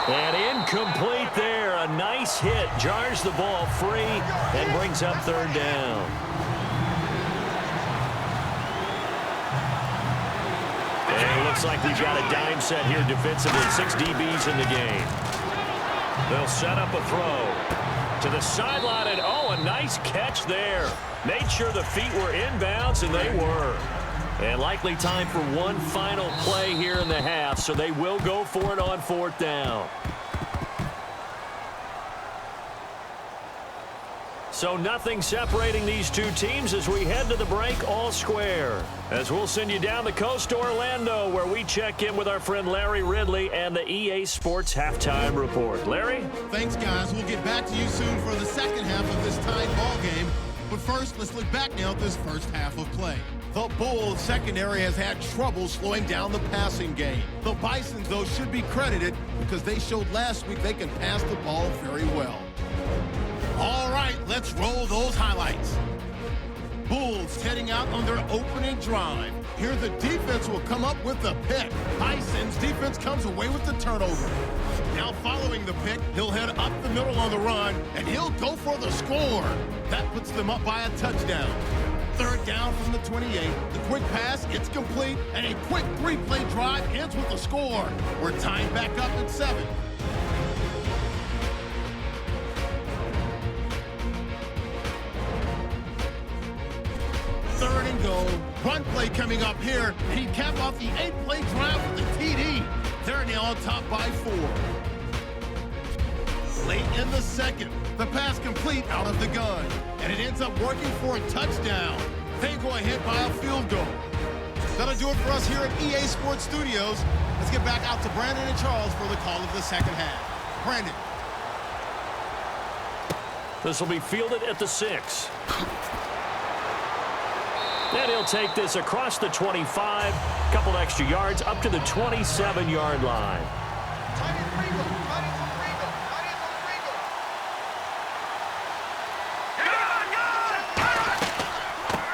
B: And incomplete there. A nice hit. Jars the ball free and brings up 3rd down. And it looks like we've got a dime set here defensively. 6 DBs in the game. They'll set up a throw to the sideline. And, oh, a nice catch there. Made sure the feet were inbounds, and they were. And likely time for one final play here in the half, so they will go for it on 4th down. So nothing separating these two teams as we head to the break all square. As we'll send you down the coast to Orlando, where we check in with our friend Larry Ridley and the EA Sports Halftime Report. Larry?
A: Thanks, guys. We'll get back to you soon for the second half of this tied ball game. But first, let's look back now at this first half of play. The Bulls secondary has had trouble slowing down the passing game. The Bisons, though, should be credited because they showed last week they can pass the ball very well. All right, let's roll those highlights. Bulls heading out on their opening drive. Here the defense will come up with the pick. Bison's defense comes away with the turnover. Now following the pick, he'll head up the middle on the run, and he'll go for the score. That puts them up by a touchdown. 3rd down from the 28. The quick pass, it's complete, and a quick 3-play drive ends with a score. We're tying back up at 7. Third and goal. Run play coming up here, and he capped off the 8-play drive with the TD. They're now on top by 4. Late in the second, the pass complete out of the gun, and it ends up working for a touchdown. They go ahead by a field goal. That'll do it for us here at EA Sports Studios. Let's get back out to Brandon and Charles for the call of the second half. Brandon.
B: This will be fielded at the 6. And he'll take this across the 25, couple extra yards up to the 27-yard line.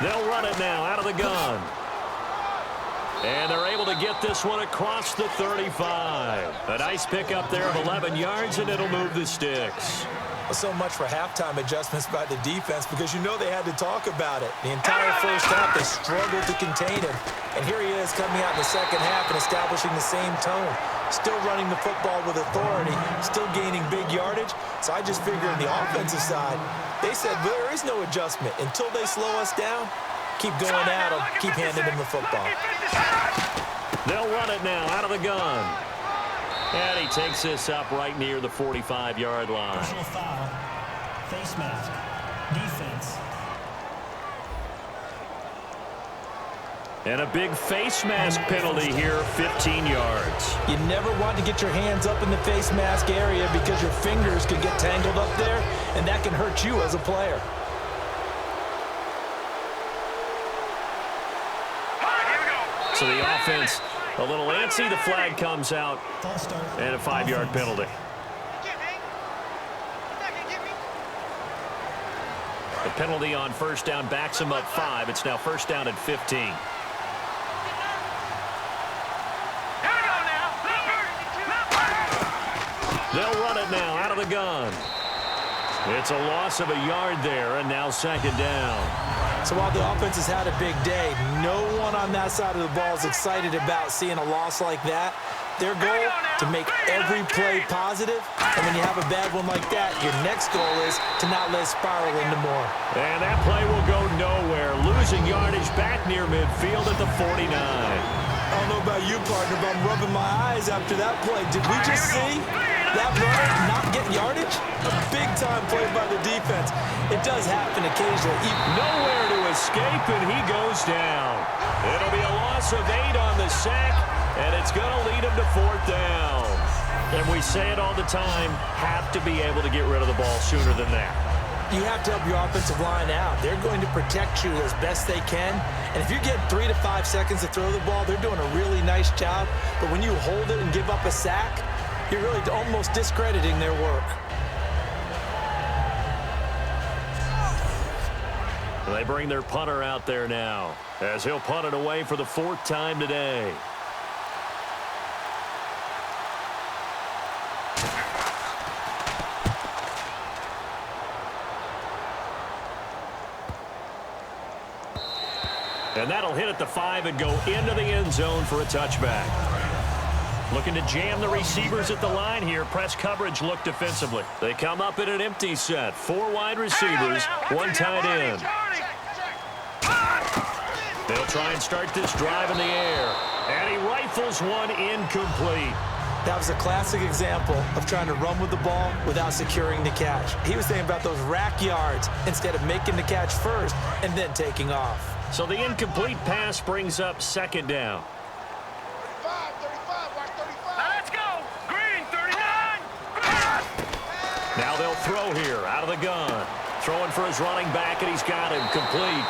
B: They'll run it now out of the gun. And they're able to get this one across the 35. A nice pickup there of 11 yards, and it'll move the sticks.
C: So much for halftime adjustments by the defense because you know they had to talk about it. The entire first half, they struggled to contain him. And here he is coming out in the second half and establishing the same tone. still running the football with authority, still gaining big yardage. So I just figure on the offensive side, they said there is no adjustment. Until they slow us down, keep going at them, keep handing them the football.
B: They'll run it now out of the gun. And he takes this up right near the 45-yard line.
E: Personal foul. Face mask. Defense.
B: And a big face mask penalty here, 15 yards.
C: You never want to get your hands up in the face mask area because your fingers could get tangled up there, and that can hurt you as a player.
B: So the offense a little antsy. The flag comes out, and a 5-yard penalty. The penalty on first down backs him up 5. It's now first down at 15. They'll run it now out of the gun. It's a loss of a yard there, and now second down.
C: So while the offense has had a big day, no one on that side of the ball is excited about seeing a loss like that. Their goal, to make every play positive, and when you have a bad one like that, your next goal is to not let it spiral into more.
B: And that play will go nowhere, losing yardage back near midfield at the 49.
C: I don't know about you, partner, but I'm rubbing my eyes after that play. Did we just see that runner not get yardage? A big-time play by the defense. It does happen occasionally.
B: Nowhere to escape, and he goes down. It'll be a loss of 8 on the sack, and it's going to lead him to 4th down. And we say it all the time, have to be able to get rid of the ball sooner than that.
C: You have to help your offensive line out. They're going to protect you as best they can. And if you get 3 to 5 seconds to throw the ball, they're doing a really nice job. But when you hold it and give up a sack, you're really almost discrediting their work.
B: They bring their punter out there now, as he'll punt it away for the 4th time today. And that'll hit at the 5 and go into the end zone for a touchback. Looking to jam the receivers at the line here. Press coverage look defensively. They come up in an empty set. 4 wide receivers, 1 tight end. They'll try and start this drive in the air. And he rifles one incomplete.
C: That was a classic example of trying to run with the ball without securing the catch. He was thinking about those rack yards instead of making the catch first and then taking off.
B: So the incomplete pass brings up second down.
D: 35, watch 35. Now let's go. Green, 39.
B: Now they'll throw here out of the gun. Throwing for his running back, and he's got him complete.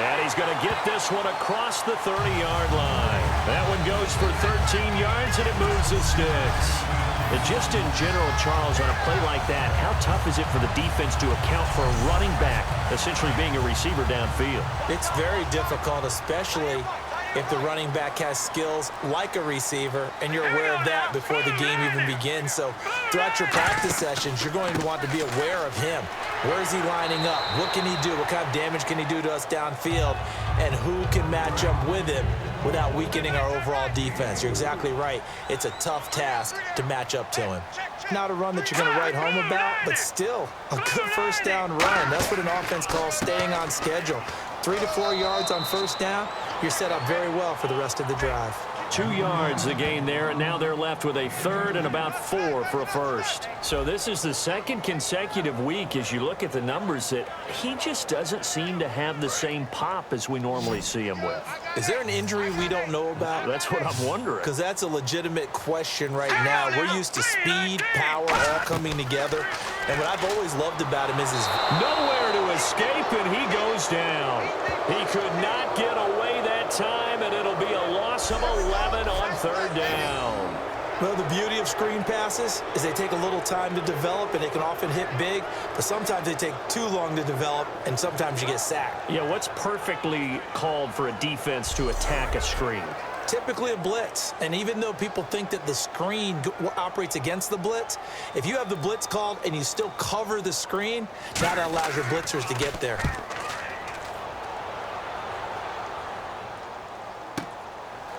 B: And he's going to get this one across the 30-yard line. That one goes for 13 yards, and it moves the sticks. And just in general, Charles, on a play like that, how tough is it for the defense to account for a running back essentially being a receiver downfield?
C: It's very difficult, especially if the running back has skills like a receiver, and you're aware of that before the game even begins. So throughout your practice sessions, you're going to want to be aware of him. Where is he lining up? What can he do? What kind of damage can he do to us downfield? And who can match up with him without weakening our overall defense? You're exactly right. It's a tough task to match up to him. Not a run that you're going to write home about, but still a good first down run. That's what an offense calls staying on schedule. 3 to 4 yards on first down, you're set up very well for the rest of the drive.
B: 2 yards the gain there, and now they're left with a 3rd and about 4 for a first. So this is the second consecutive week, as you look at the numbers, that he just doesn't seem to have the same pop as we normally see him with.
C: Is there an injury we don't know about?
B: That's what I'm wondering.
C: Because that's a legitimate question right now. We're used to speed, power, all coming together. And what I've always loved about him is his...
B: Nowhere to escape, and he goes down. He could not get away that time, and it'll be a loss of 11 on 3rd down.
C: Well, the beauty of screen passes is they take a little time to develop, and they can often hit big, but sometimes they take too long to develop, and sometimes you get sacked.
B: Yeah, what's perfectly called for a defense to attack a screen?
C: Typically a blitz, and even though people think that the screen operates against the blitz, if you have the blitz called and you still cover the screen, that allows your blitzers to get there.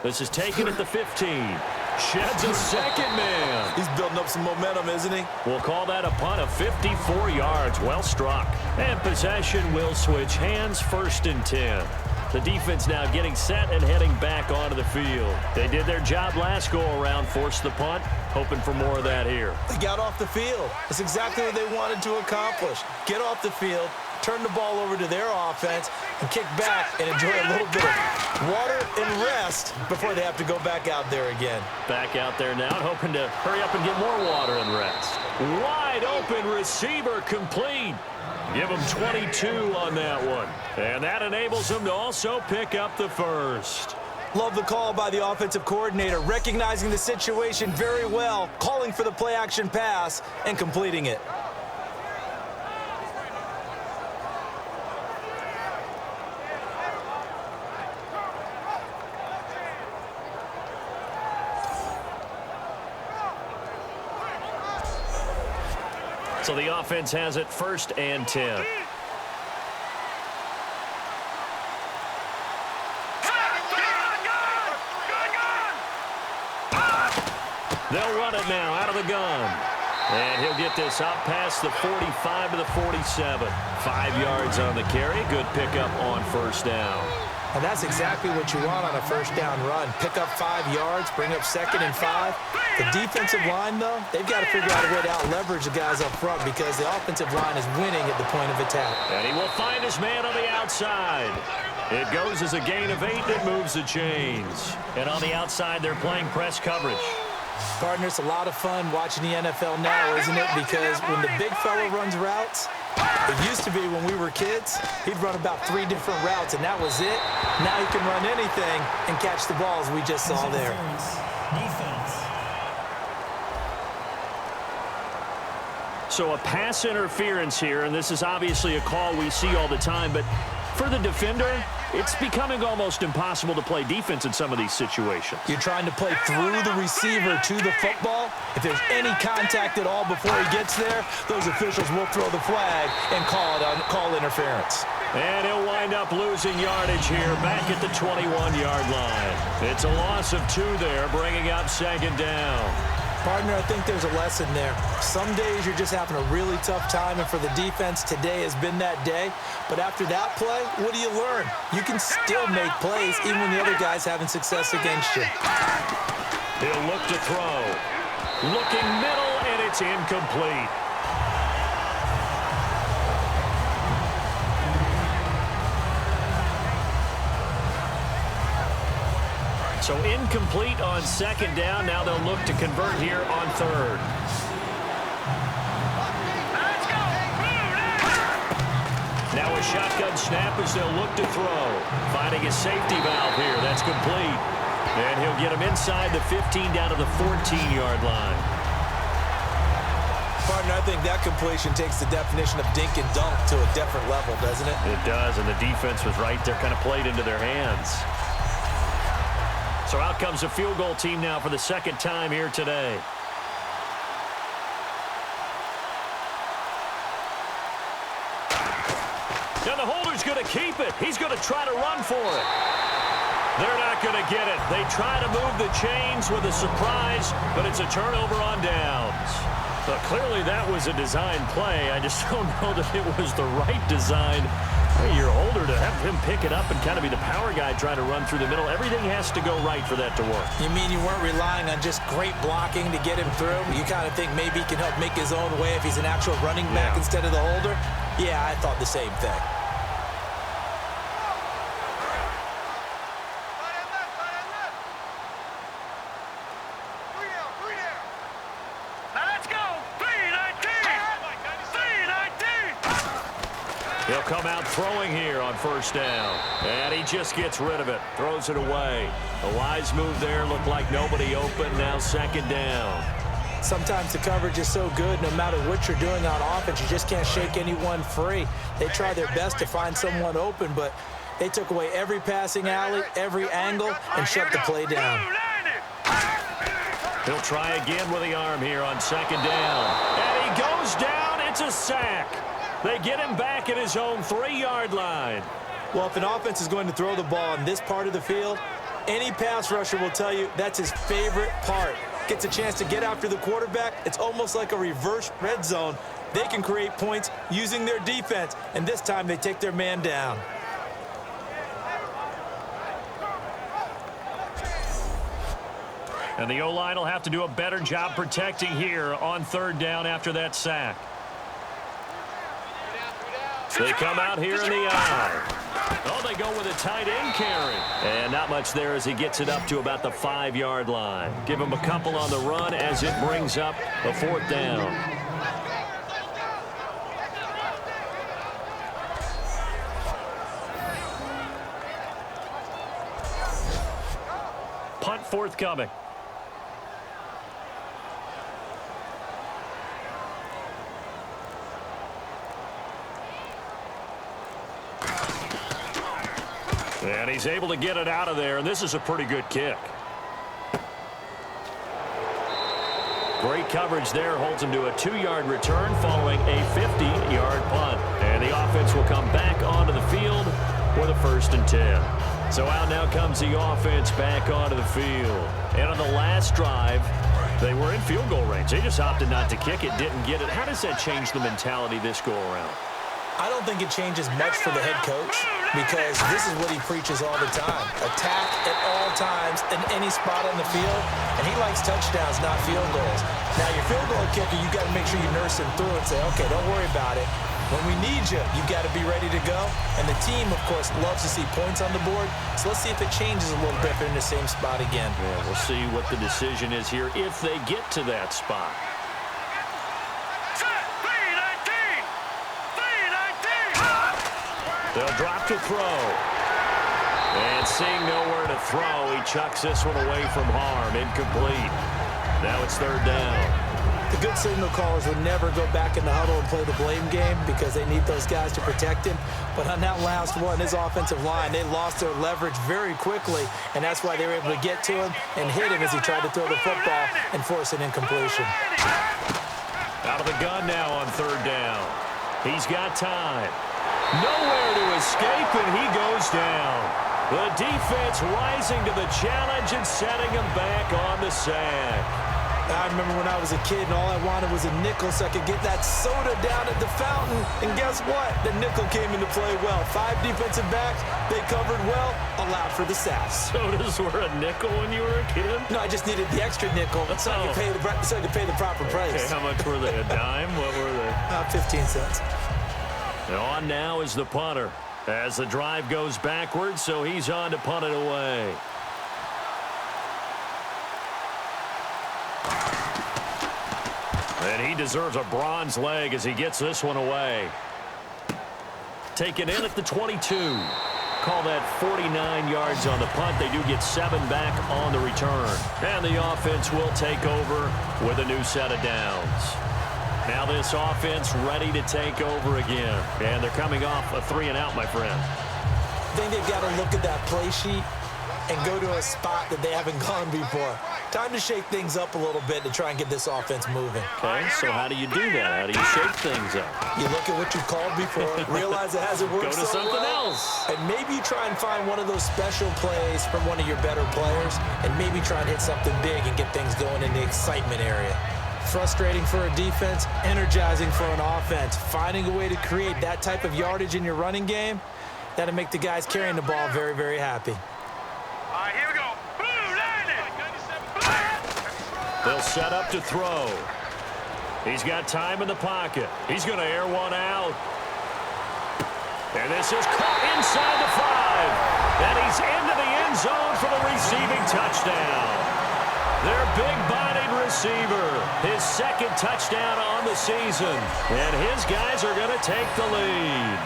B: This is taken at the 15. Sheds a second man.
C: He's building up some momentum, isn't he?
B: We'll call that a punt of 54 yards. Well struck. And possession will switch hands, 1st and 10. The defense now getting set and heading back onto the field. They did their job last go-around, forced the punt, hoping for more of that here.
C: They got off the field. That's exactly what they wanted to accomplish. Get off the field, turn the ball over to their offense, and kick back and enjoy a little bit of water and rest before they have to go back out there again.
B: Back out there now, hoping to hurry up and get more water and rest. Wide open receiver complete. Give him 22 on that one. And that enables him to also pick up the first.
C: Love the call by the offensive coordinator, recognizing the situation very well, calling for the play-action pass, and completing it.
B: So the offense has it 1st and 10. They'll run it now out of the gun. And he'll get this out past the 45 to the 47. 5 yards on the carry. Good pickup on 1st down.
C: And that's exactly what you want on a 1st down run. Pick up 5 yards, bring up 2nd and 5. The defensive line, though, they've got to figure out a way to out-leverage the guys up front because the offensive line is winning at the point of attack.
B: And he will find his man on the outside. It goes as a gain of 8. It moves the chains. And on the outside, they're playing press coverage.
C: Partner, it's a lot of fun watching the NFL now, isn't it? Because when the big fella runs routes, it used to be when we were kids, he'd run about 3 different routes, and that was it. Now he can run anything and catch the balls we just saw there.
E: Defense.
B: So a pass interference here, and this is obviously a call we see all the time, but for the defender, it's becoming almost impossible to play defense in some of these situations.
C: You're trying to play through the receiver to the football. If there's any contact at all before he gets there, those officials will throw the flag and call interference.
B: And he'll wind up losing yardage here back at the 21-yard line. It's a loss of 2 there, bringing up 2nd down.
C: Partner, I think there's a lesson there. Some days you're just having a really tough time, and for the defense, today has been that day. But after that play, what do you learn? You can still make plays even when the other guy's having success against you.
B: He'll look to throw. Looking middle, and it's incomplete. So incomplete on 2nd down. Now they'll look to convert here on 3rd. Now a shotgun snap as they'll look to throw. Finding a safety valve here. That's complete. And he'll get him inside the 15 down to the 14-yard line.
C: Partner, I think that completion takes the definition of dink and dunk to a different level, doesn't it?
B: It does, and the defense was right there, kind of played into their hands. So out comes the field goal team now for the 2nd time here today. And the holder's going to keep it. He's going to try to run for it. They're not going to get it. They try to move the chains with a surprise, but it's a turnover on downs. But clearly that was a design play. I just don't know that it was the right design. Your holder to have him pick it up and kind of be the power guy trying to run through the middle. Everything has to go right for that to work.
C: You mean you weren't relying on just great blocking to get him through? You kind of think maybe he can help make his own way if he's an actual running back instead of the holder? Yeah, I thought the same thing.
B: He'll come out throwing here on 1st down. And he just gets rid of it. Throws it away. A wise move there. Looked like nobody open. Now 2nd down.
C: Sometimes the coverage is so good, no matter what you're doing on offense, you just can't shake anyone free. They try their best to find someone open, but they took away every passing alley, every angle, and shut the play down.
B: He'll try again with the arm here on 2nd down. And he goes down. It's a sack. They get him back at his own 3-yard line.
C: Well, if an offense is going to throw the ball in this part of the field, Any pass rusher will tell you that's his favorite part. Gets a chance to get after the quarterback. It's almost like a reverse red zone. They can create points using their defense, and this time they take their man down.
B: And the O-line will have to do a better job protecting here on third down after that sack. They come out here in the eye. Oh, they go with a tight end carry. And not much there as he gets it up to about the 5-yard line. Give him a couple on the run as it brings up a fourth down. Punt forthcoming. And he's able to get it out of there, and this is a pretty good kick. Great coverage there, holds him to a 2-yard return following a 50-yard punt. And the offense will come back onto the field for the 1st and 10. So out now comes the offense back onto the field. And on the last drive, they were in field goal range. They just opted not to kick it, didn't get it. How does that change the mentality this go-around?
C: I don't think it changes much for the head coach because this is what he preaches all the time. Attack at all times in any spot on the field, and he likes touchdowns, not field goals. Now, your field goal kicker, you got to make sure you nurse him through and say, okay, don't worry about it. When we need you, you got to be ready to go. And the team, of course, loves to see points on the board. So let's see if it changes a little bit if they're in the same spot again.
B: Yeah, we'll see what the decision is here if they get to that spot. They'll drop to throw. And seeing nowhere to throw, he chucks this one away from harm. Incomplete. Now it's third down.
C: The good signal callers would never go back in the huddle and play the blame game because they need those guys to protect him. But on that last one, his offensive line, they lost their leverage very quickly, and that's why they were able to get to him and hit him as he tried to throw the football and force an incompletion.
B: Out of the gun now on third down. He's got time. Nowhere to escape, and he goes down. The defense rising to the challenge and setting him back on the sack.
C: I remember when I was a kid and all I wanted was a nickel so I could get that soda down at the fountain. And guess what? The nickel came into play well. 5 defensive backs, they covered well, allowed for the sacks.
B: Sodas were a nickel when you were a kid?
C: No, I just needed the extra nickel so I could pay the proper price.
B: Okay, how much were they? A dime? What were they?
C: 15 cents.
B: And on now is the punter as the drive goes backwards, so he's on to punt it away. And he deserves a bronze leg as he gets this one away. Taken in at the 22. Call that 49 yards on the punt. They do get 7 back on the return. And the offense will take over with a new set of downs. Now this offense ready to take over again. And they're coming off a 3-and-out, my friend.
C: I think they've got to look at that play sheet and go to a spot that they haven't gone before. Time to shake things up a little bit to try and get this offense moving.
B: Okay, so how do you do that? How do you shake things up?
C: You look at what you called before, realize it hasn't worked
B: Go to
C: so
B: something
C: well,
B: else.
C: and maybe try and find one of those special plays from one of your better players, and maybe try and hit something big and get things going in the excitement area. Frustrating for a defense, energizing for an offense. Finding a way to create that type of yardage in your running game, that'll make the guys carrying the ball very, very happy.
D: All right, here we go.
B: They'll set up to throw. He's got time in the pocket. He's going to air one out. And this is caught inside the 5. And he's into the end zone for the receiving touchdown. Their big-bodied receiver, his 2nd touchdown on the season. And his guys are going to take the lead.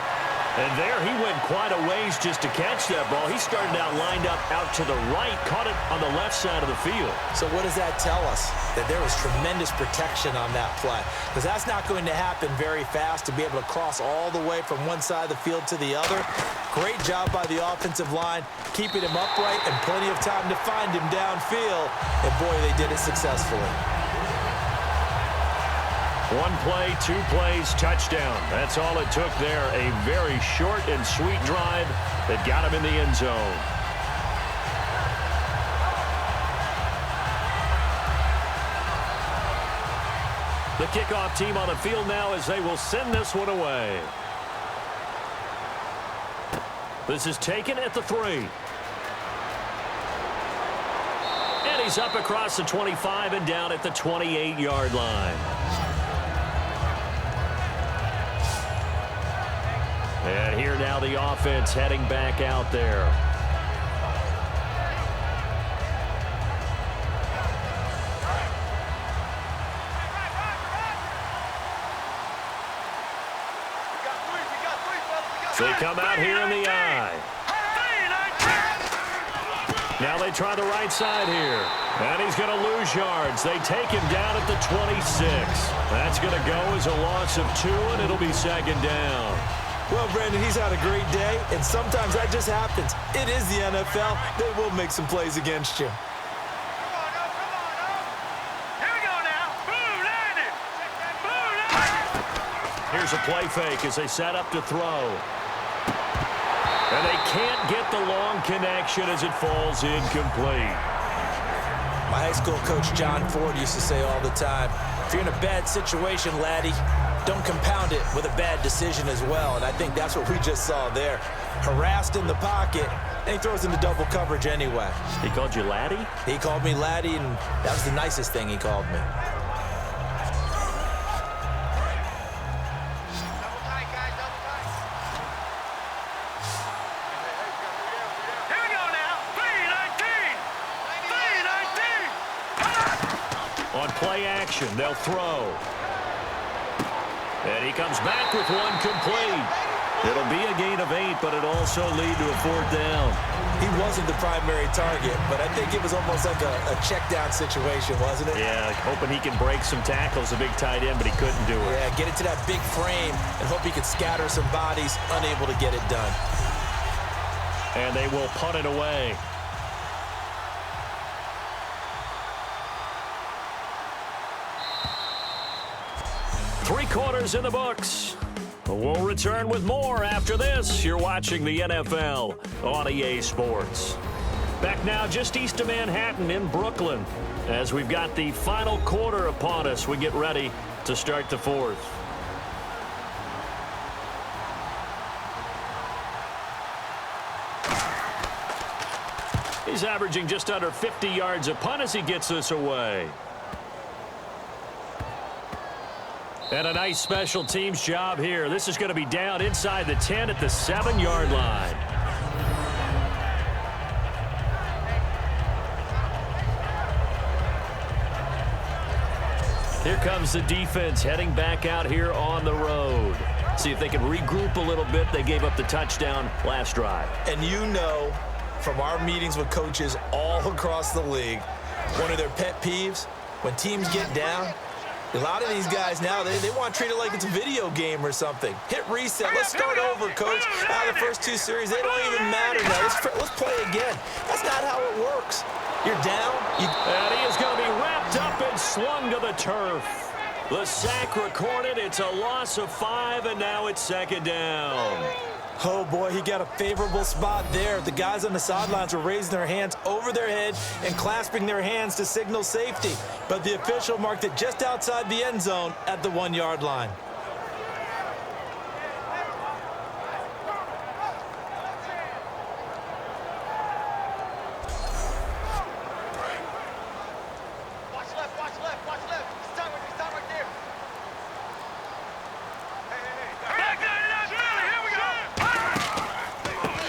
B: And there he went quite a ways just to catch that ball. He started out lined up out to the right, caught it on the left side of the field.
C: So what does that tell us? That there was tremendous protection on that play. Because that's not going to happen very fast to be able to cross all the way from one side of the field to the other. Great job by the offensive line, keeping him upright and plenty of time to find him downfield. And boy, they did it successfully.
B: 1 play, 2 plays, touchdown. That's all it took there. A very short and sweet drive that got him in the end zone. The kickoff team on the field now as they will send this one away. This is taken at the 3. And he's up across the 25 and down at the 28-yard line. And here now the offense heading back out there. They come out here in the I. Now they try the right side here. And he's going to lose yards. They take him down at the 26. That's going to go as a loss of 2, and it'll be second down.
C: Well, Brandon, he's had a great day, and sometimes that just happens. It is the NFL. They will make some plays against you.
B: Here's a play fake as they set up to throw. And they can't get the long connection as it falls incomplete.
C: My high school coach, John Ford, used to say all the time, if you're in a bad situation, laddie, don't compound it with a bad decision as well. And I think that's what we just saw there. Harassed in the pocket, and he throws into double coverage anyway.
B: He called you laddie?
C: He called me laddie, and that was the nicest thing he called me.
B: Play action. They'll throw. And he comes back with one complete. It'll be a gain of 8, but it'll also lead to a 4th down.
C: He wasn't the primary target, but I think it was almost like a check down situation, wasn't it?
B: Yeah, like hoping he can break some tackles, a big tight end, but he couldn't do it.
C: Yeah, get into that big frame and hope he could scatter some bodies, unable to get it done.
B: And they will punt it away. Three quarters in the books. We'll return with more after this. You're watching the NFL on EA Sports. Back now just east of Manhattan in Brooklyn. As we've got the final quarter upon us, we get ready to start the 4th. He's averaging just under 50 yards a punt as he gets this away. And a nice special teams job here. This is going to be down inside the 10 at the 7-yard line. Here comes the defense heading back out here on the road. See if they can regroup a little bit. They gave up the touchdown last drive.
C: And you know from our meetings with coaches all across the league, one of their pet peeves, when teams get down, a lot of these guys now, they want to treat it like it's a video game or something. Hit reset. Let's start over, coach. Out of the first 2 series, they don't even matter now. Let's play again. That's not how it works. You're down.
B: And he is going to be wrapped up and slung to the turf. The sack recorded. It's a loss of 5, and now it's second down.
C: Oh, boy, he got a favorable spot there. The guys on the sidelines were raising their hands over their head and clasping their hands to signal safety. But the official marked it just outside the end zone at the 1-yard line.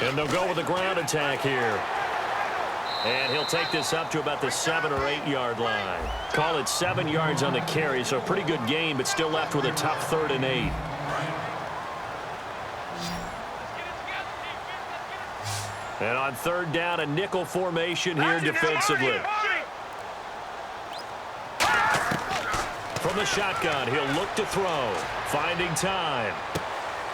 B: And they'll go with the ground attack here. And he'll take this up to about the 7 or 8-yard line. Call it 7 yards on the carry, so a pretty good game, but still left with a tough 3rd and 8. And on 3rd down, a nickel formation here defensively. From the shotgun, he'll look to throw. Finding time.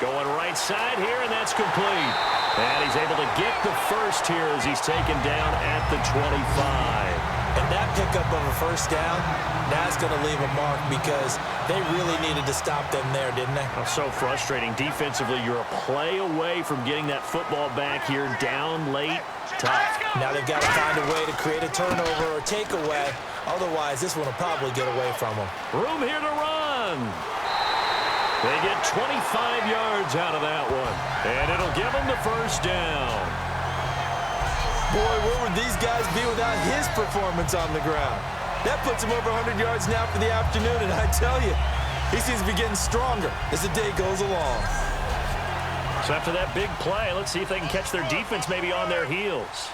B: Going right side here, and that's complete. And he's able to get the first here as he's taken down at the 25.
C: And that pickup of a first down, that's going to leave a mark because they really needed to stop them there, didn't they?
B: Oh, so frustrating. Defensively, you're a play away from getting that football back here down late. Tough.
C: Now they've got to find a way to create a turnover or takeaway. Otherwise, this one will probably get away from them.
B: Room here to run. They get 25 yards out of that one. And it'll give them the first down.
C: Boy, where would these guys be without his performance on the ground? That puts him over 100 yards now for the afternoon, and I tell you, he seems to be getting stronger as the day goes along.
B: So after that big play, let's see if they can catch their defense maybe on their heels.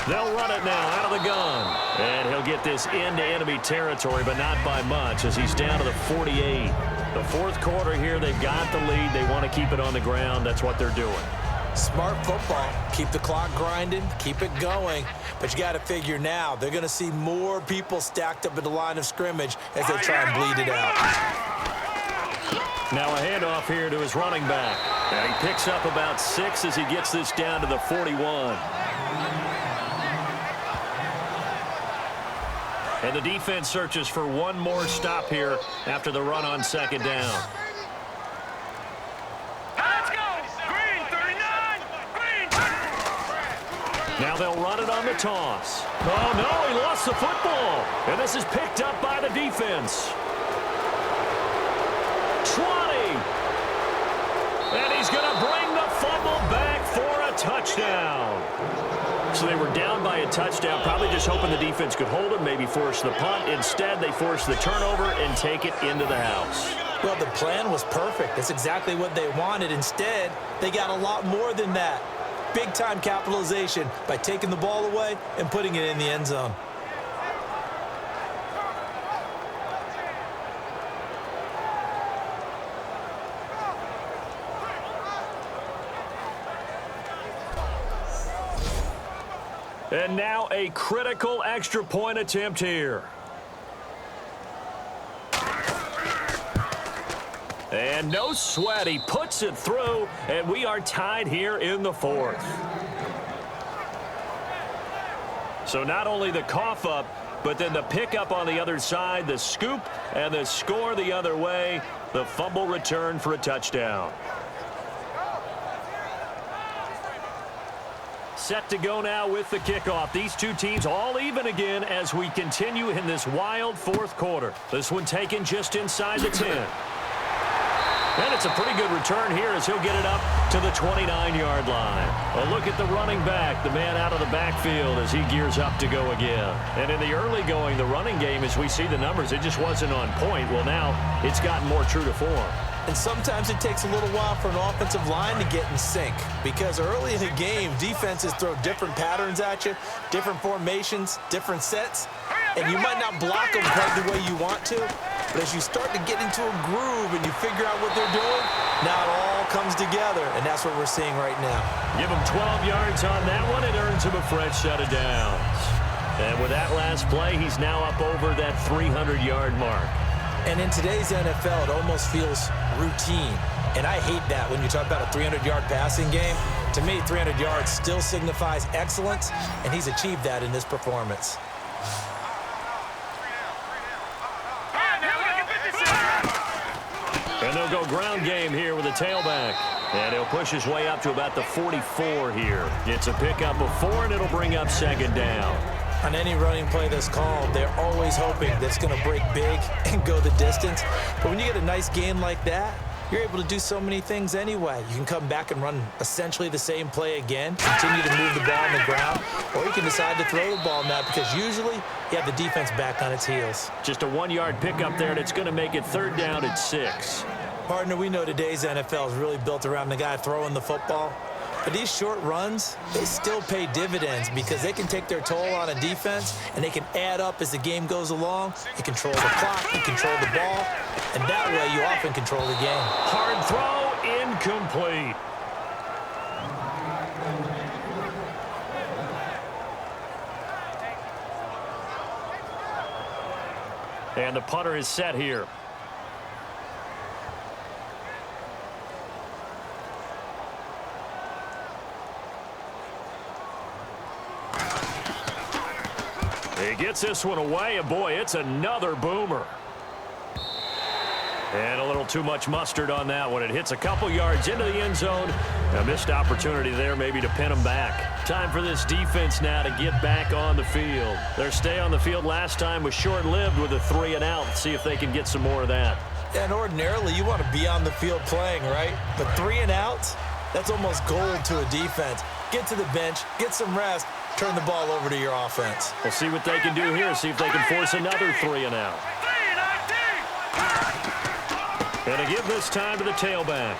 B: They'll run it now out of the gun. And he'll get this into enemy territory, but not by much as he's down to the 48. The fourth quarter here, they've got the lead. They want to keep it on the ground. That's what they're doing.
C: Smart football. Keep the clock grinding. Keep it going. But you got to figure now, they're going to see more people stacked up at the line of scrimmage as they try and bleed it out.
B: Now a handoff here to his running back. And he picks up about 6 as he gets this down to the 41. And the defense searches for one more stop here after the run on second down.
D: Let's go! Green, 39! Green!
B: Now they'll run it on the toss. Oh, no, he lost the football. And this is picked up by the defense. 20. And he's going to bring the fumble back for a touchdown. So they were down by a touchdown, probably just hoping the defense could hold it, maybe force the punt. Instead, they force the turnover and take it into the house.
C: Well, the plan was perfect. That's exactly what they wanted. Instead, they got a lot more than that. Big-time capitalization by taking the ball away and putting it in the end zone.
B: And now a critical extra point attempt here. And no sweat. He puts it through, and we are tied here in the fourth. So not only the cough up, but then the pickup on the other side, the scoop, and the score the other way. The fumble return for a touchdown. Set to go now with the kickoff. These two teams all even again as we continue in this wild fourth quarter. This one taken just inside the 10. And it's a pretty good return here as he'll get it up to the 29-yard line. A look at the running back, the man out of the backfield as he gears up to go again. And in the early going, the running game, as we see the numbers, it just wasn't on point. Well, now it's gotten more true to form.
C: And sometimes it takes a little while for an offensive line to get in sync because early in the game, defenses throw different patterns at you, different formations, different sets, and you might not block them quite the way you want to, but as you start to get into a groove and you figure out what they're doing, now it all comes together, and that's what we're seeing right now.
B: Give him 12 yards on that one. It earns him a fresh set of downs. And with that last play, he's now up over that 300-yard mark.
C: And in today's NFL, it almost feels routine. And I hate that when you talk about a 300-yard passing game. To me, 300 yards still signifies excellence, and he's achieved that in this performance.
B: And they'll go ground game here with a tailback. And he'll push his way up to about the 44 here. It's a pickup of 4, and it'll bring up second down.
C: On any running play that's called, they're always hoping that it's going to break big and go the distance. But when you get a nice gain like that, you're able to do so many things anyway. You can come back and run essentially the same play again, continue to move the ball on the ground, or you can decide to throw the ball now because usually you have the defense back on its heels.
B: Just a 1-yard pickup there, and it's going to make it third down at 6.
C: Partner, we know today's NFL is really built around the guy throwing the football. But these short runs, they still pay dividends because they can take their toll on a defense and they can add up as the game goes along. You control the clock, you control the ball, and that way you often control the game.
B: Hard throw, incomplete. And the punter is set here. He gets this one away, and boy, it's another boomer. And a little too much mustard on that one. It hits a couple yards into the end zone. A missed opportunity there maybe to pin him back. Time for this defense now to get back on the field. Their stay on the field last time was short-lived with a 3-and-out. See if they can get some more of that.
C: And ordinarily, you want to be on the field playing, right? But 3-and-outs, that's almost gold to a defense. Get to the bench, get some rest, turn the ball over to your offense.
B: We'll see what they can do here. See if they can force another 3-and-out. And to give this time to the tailback.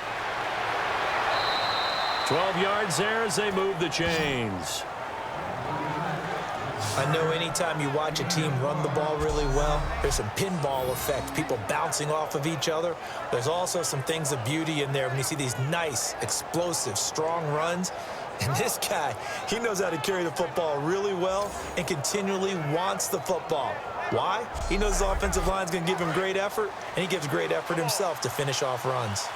B: 12 yards there as they move the chains.
C: I know anytime you watch a team run the ball really well, there's some pinball effect, people bouncing off of each other. There's also some things of beauty in there when you see these nice, explosive, strong runs. And this guy, he knows how to carry the football really well and continually wants the football. Why? He knows his offensive line is going to give him great effort, and he gives great effort himself to finish off runs.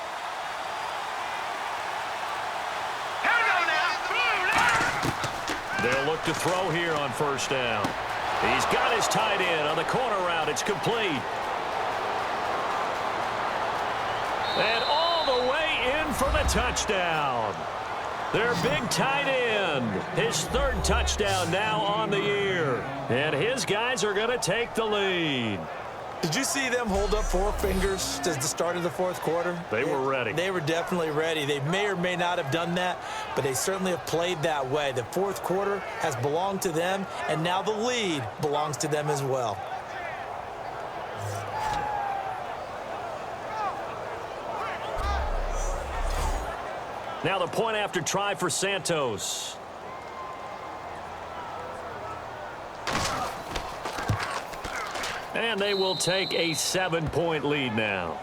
B: They'll look to throw here on first down. He's got his tight end on the corner route. It's complete. And all the way in for the touchdown. Their big tight end, his third touchdown now on the year. And his guys are going to take the lead.
C: Did you see them hold up 4 fingers at the start of the fourth quarter?
B: They were ready.
C: They were definitely ready. They may or may not have done that, but they certainly have played that way. The fourth quarter has belonged to them, and now the lead belongs to them as well.
B: Now the point after try for Santos. And they will take a 7-point lead now.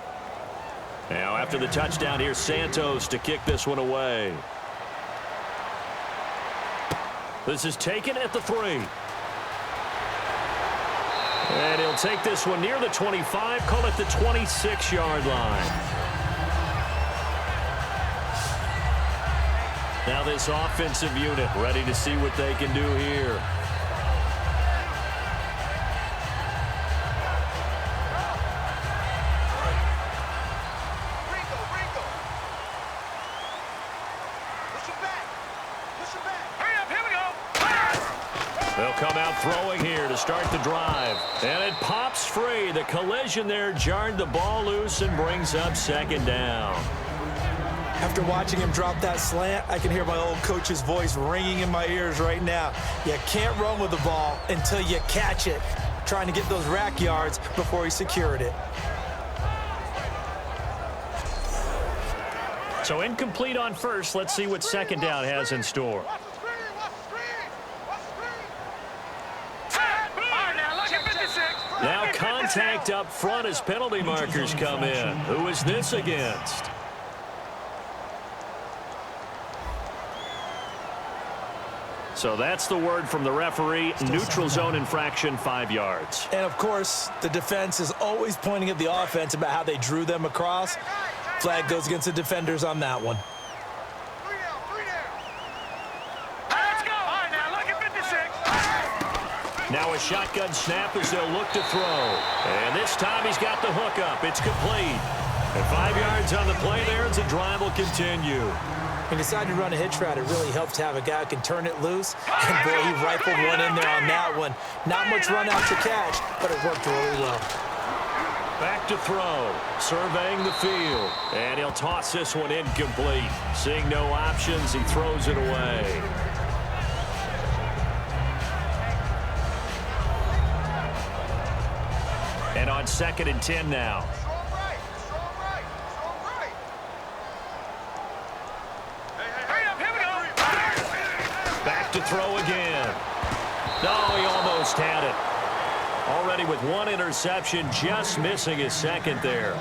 B: Now after the touchdown, here's Santos to kick this one away. This is taken at the 3. And he'll take this one near the 25, call it the 26-yard line. Now this offensive unit ready to see what they can do here. They'll come out throwing here to start the drive. And it pops free. The collision there jarred the ball loose and brings up second down.
C: After watching him drop that slant, I can hear my old coach's voice ringing in my ears right now. You can't run with the ball until you catch it. Trying to get those rack yards before he secured it.
B: So incomplete on first. Let's see what second down has in store. Now contact up front as penalty markers come in. Who is this against? So that's the word from the referee. Neutral zone infraction, 5 yards.
C: And, of course, the defense is always pointing at the offense about how they drew them across. Flag goes against the defenders on that one.
B: Now a shotgun snap as they'll look to throw. And this time he's got the hook up. It's complete. And 5 yards on the play there as the drive will continue.
C: When you decide to run a hitch route, it really helps to have a guy who can turn it loose. And boy, he rifled one in there on that one. Not much run out to catch, but it worked really well.
B: Back to throw. Surveying the field. And he'll toss this one incomplete. Seeing no options, he throws it away. And on 2nd and 10 now. Back to throw again. No, he almost had it. Already with one interception, just missing his second there.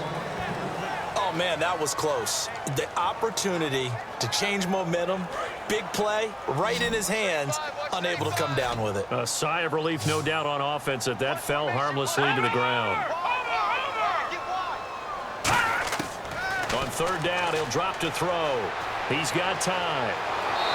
C: Oh, man, that was close. The opportunity to change momentum, big play, right in his hands, unable to come down with it.
B: A sigh of relief, no doubt, on offense that that fell harmlessly to the ground. On 3rd down, he'll drop to throw. He's got time.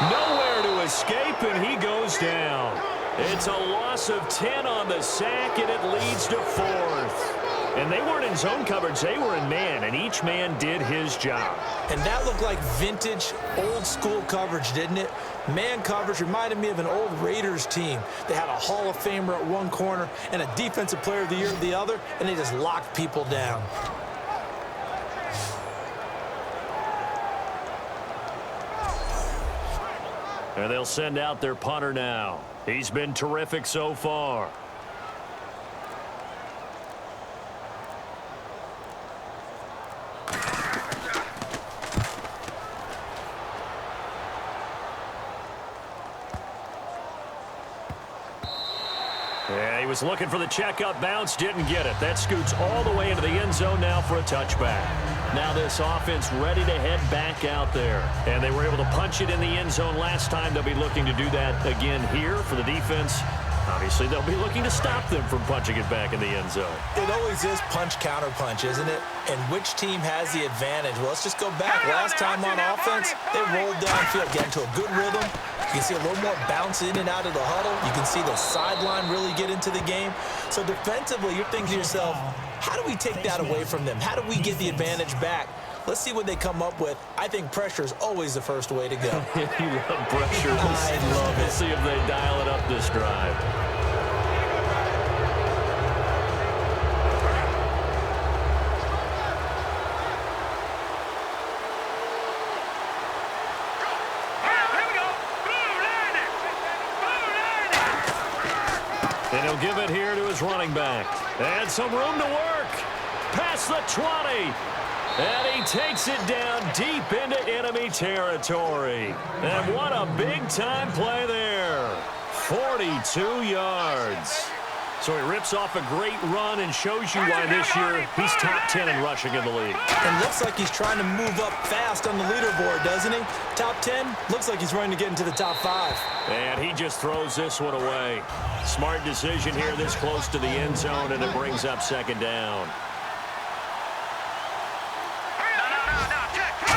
B: Nowhere to escape, and he goes down. It's a loss of 10 on the sack, and it leads to 4th. And they weren't in zone coverage. They were in man, and each man did his job.
C: And that looked like vintage, old-school coverage, didn't it? Man coverage reminded me of an old Raiders team. They had a Hall of Famer at one corner and a Defensive Player of the Year at the other, and they just locked people down.
B: And they'll send out their punter now. He's been terrific so far. Yeah, he was looking for the checkup bounce, didn't get it. That scoots all the way into the end zone now for a touchback. Now this offense ready to head back out there. And they were able to punch it in the end zone last time. They'll be looking to do that again here for the defense. Obviously, they'll be looking to stop them from punching it back in the end zone.
C: It always is punch-counter-punch, isn't it? And which team has the advantage? Well, let's just go back. Last time on offense, they rolled downfield, get into a good rhythm. You can see a little more bounce in and out of the huddle. You can see the sideline really get into the game. So defensively, you're thinking to yourself, how do we take that away from them? How do we get the advantage back? Let's see what they come up with. I think pressure is always the first way to go.
B: You love pressure.
C: I love it.
B: We'll see if they dial it up this drive. And he'll give it here to his running back. And some room to work. Past the 20. And he takes it down deep into enemy territory. And what a big-time play there. 42 yards. So he rips off a great run and shows you why this year he's top 10 in rushing in the league.
C: And looks like he's trying to move up fast on the leaderboard, doesn't he? Top 10, looks like he's running to get into the top 5.
B: And he just throws this one away. Smart decision here this close to the end zone, and it brings up second down.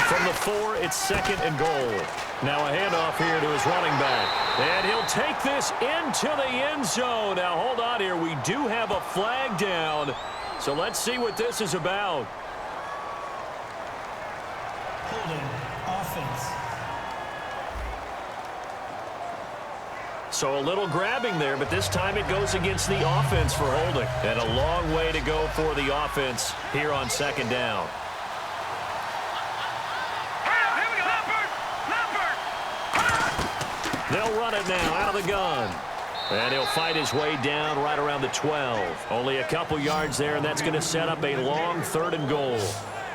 B: From the 4, it's second and goal. Now a handoff here to his running back. And he'll take this into the end zone. Now hold on here. We do have a flag down. So let's see what this is about.
E: Holding offense.
B: So a little grabbing there, but this time it goes against the offense for holding. And a long way to go for the offense here on second down. They'll run it now out of the gun. And he'll fight his way down right around the 12. Only a couple yards there, and that's going to set up a long third and goal.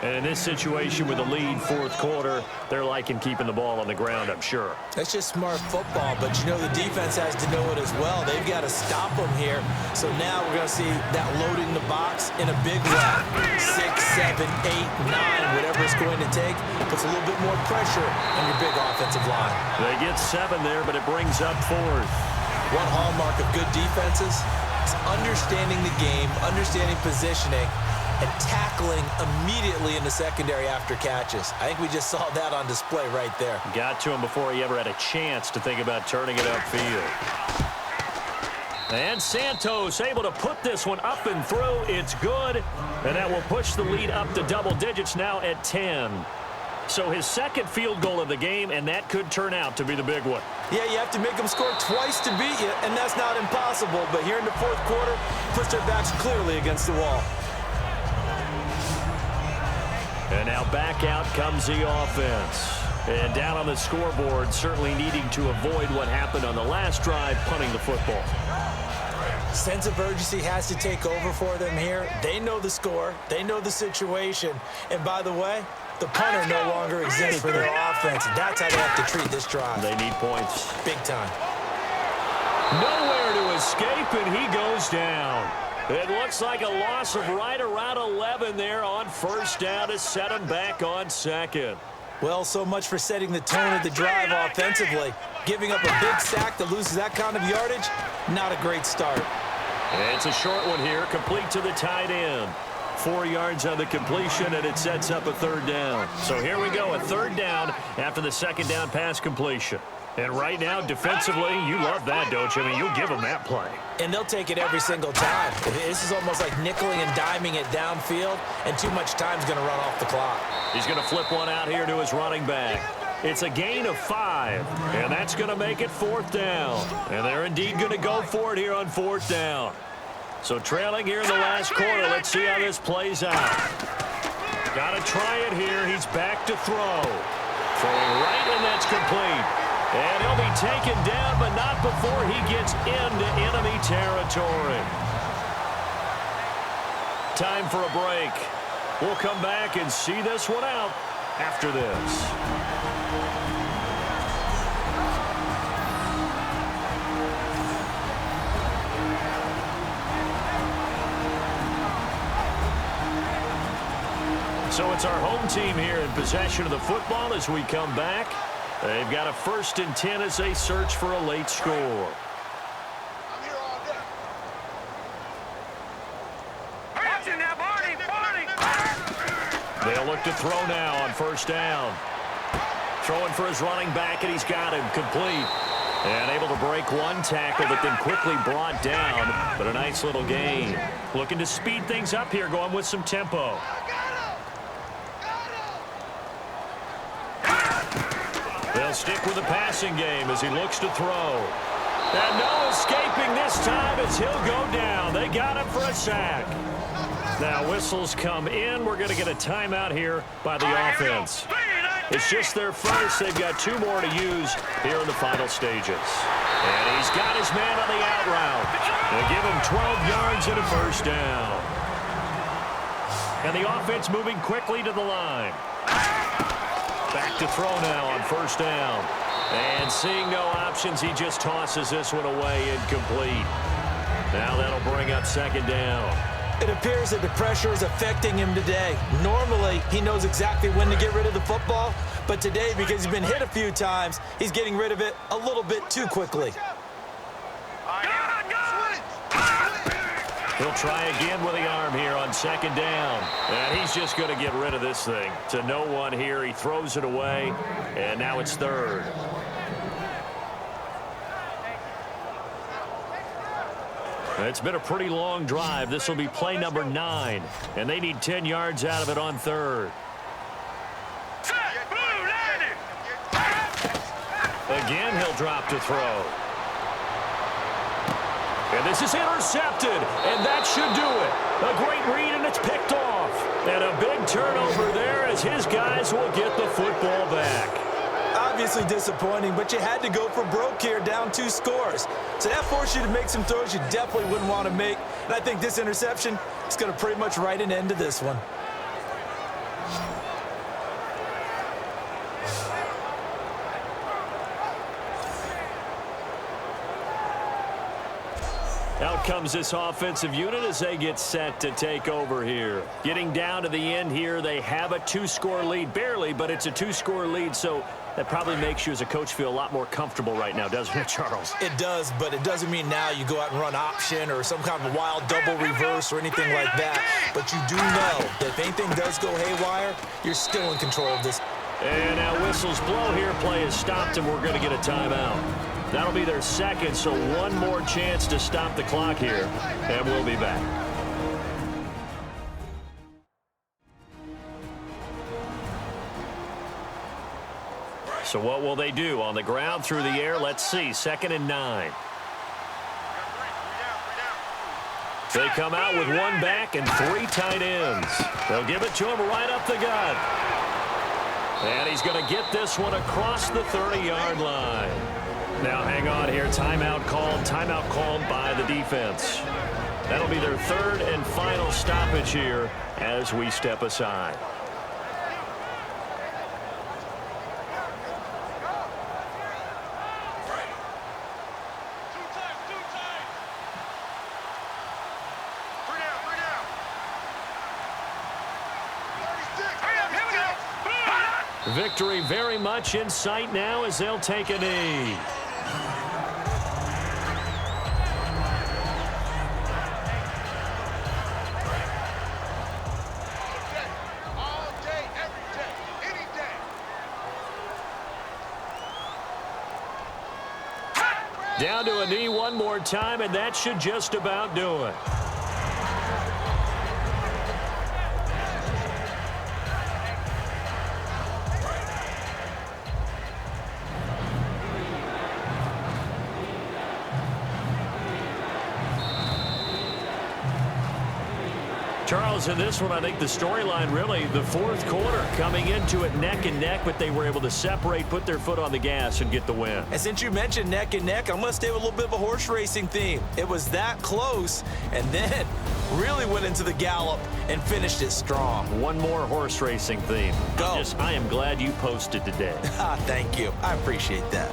B: And in this situation with the lead fourth quarter, they're liking keeping the ball on the ground, I'm sure.
C: That's just smart football, but you know the defense has to know it as well. They've got to stop them here. So now we're going to see that loading the box in a big way. 6, 7, 8, 9, whatever it's going to take, puts a little bit more pressure on your big offensive line.
B: They get 7 there, but it brings up fourth.
C: One hallmark of good defenses is understanding the game, understanding positioning, and tackling immediately in the secondary after catches. I think we just saw that on display right there.
B: Got to him before he ever had a chance to think about turning it upfield. And Santos able to put this one up and through. It's good. And that will push the lead up to double digits now at 10. So his second field goal of the game, and that could turn out to be the big one.
C: Yeah, you have to make them score twice to beat you, and that's not impossible. But here in the fourth quarter, puts their backs clearly against the wall.
B: And now back out comes the offense. And down on the scoreboard, certainly needing to avoid what happened on the last drive, punting the football.
C: Sense of urgency has to take over for them here. They know the score. They know the situation. And by the way, the punter no longer exists for their offense. That's how they have to treat this drive.
B: They need points.
C: Big time.
B: Nowhere to escape, and he goes down. It looks like a loss of right around 11 there on first down to set him back on second.
C: Well, so much for setting the tone of the drive offensively. Giving up a big sack that loses that kind of yardage, not a great start.
B: It's a short one here, complete to the tight end. 4 yards on the completion, and it sets up a third down. So here we go, a third down after the second down pass completion. And right now, defensively, you love that, don't you? I mean, you'll give them that play.
C: And they'll take it every single time. This is almost like nickeling and diming it downfield, and too much time's going to run off the clock.
B: He's going to flip one out here to his running back. It's a gain of 5, and that's going to make it 4th down. And they're indeed going to go for it here on 4th down. So trailing here in the last quarter, let's see how this plays out. Got to try it here. He's back to throw. Throwing right, and that's complete. And he'll be taken down, but not before he gets into enemy territory. Time for a break. We'll come back and see this one out after this. So it's our home team here in possession of the football as we come back. They've got a 1st and 10 as they search for a late score.
D: I'm here all day. Watch it now, Barney, Barney.
B: They'll look to throw now on 1st down. Throwing for his running back, and he's got him complete. And able to break one tackle, but then quickly brought down. But a nice little gain. Looking to speed things up here, going with some tempo. They'll stick with the passing game as he looks to throw. And no escaping this time as he'll go down. They got him for a sack. Now whistles come in. We're going to get a timeout here by the offense. It's just their first. They've got 2 more to use here in the final stages. And he's got his man on the out route. They give him 12 yards and a 1st down. And the offense moving quickly to the line. Back to throw now on 1st down. And seeing no options, he just tosses this one away incomplete. Now that'll bring up 2nd down.
C: It appears that the pressure is affecting him today. Normally, he knows exactly when to get rid of the football, but today, because he's been hit a few times, he's getting rid of it a little bit too quickly.
B: He'll try again with the arm here on 2nd down. And he's just going to get rid of this thing. To no one here. He throws it away. And now it's 3rd. It's been a pretty long drive. This will be play number 9. And they need 10 yards out of it on 3rd. Again, he'll drop to throw. And this is intercepted, and that should do it. A great read, and it's picked off. And a big turnover there as his guys will get the football back.
C: Obviously disappointing, but you had to go for broke here, down 2 scores. So that forced you to make some throws you definitely wouldn't want to make. And I think this interception is going to pretty much write an end to this one.
B: Out comes this offensive unit as they get set to take over here. Getting down to the end here, they have a 2-score lead. Barely, but it's a 2-score lead, so that probably makes you as a coach feel a lot more comfortable right now, doesn't it, Charles?
C: It does, but it doesn't mean now you go out and run option or some kind of wild double reverse or anything like that. But you do know that if anything does go haywire, you're still in control of this.
B: And now whistles blow here. Play is stopped, and we're going to get a timeout. That'll be their 2nd, so one more chance to stop the clock here, and we'll be back. So what will they do? On the ground, through the air, let's see. 2nd and 9. They come out with 1 back and 3 tight ends. They'll give it to him right up the gut. And he's going to get this one across the 30-yard line. Now hang on here. Timeout called by the defense. That'll be their 3rd and final stoppage here as we step aside. Victory very much in sight now as they'll take a knee. Down to a knee one more time, and that should just about do it. Charles, in this one, I think the storyline really, the fourth quarter, coming into it neck and neck, but they were able to separate, put their foot on the gas, and get the win.
C: And since you mentioned neck and neck, I'm going to stay with a little bit of a horse racing theme. It was that close, and then really went into the gallop and finished it strong.
B: One more horse racing theme.
C: Go.
B: I am glad you posted today.
C: Thank you. I appreciate that.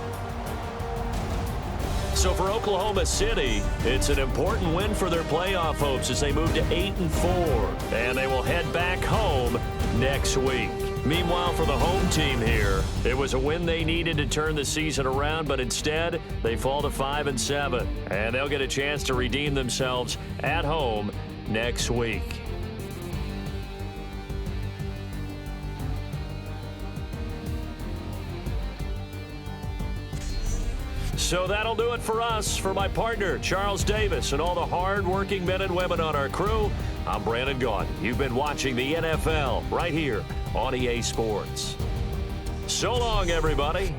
B: So for Oklahoma City, it's an important win for their playoff hopes as they move to 8-4, and they will head back home next week. Meanwhile, for the home team here, it was a win they needed to turn the season around, but instead they fall to 5-7, and they'll get a chance to redeem themselves at home next week. So that'll do it for us. For my partner, Charles Davis, and all the hard-working men and women on our crew, I'm Brandon Gaudin. You've been watching the NFL right here on EA Sports. So long, everybody.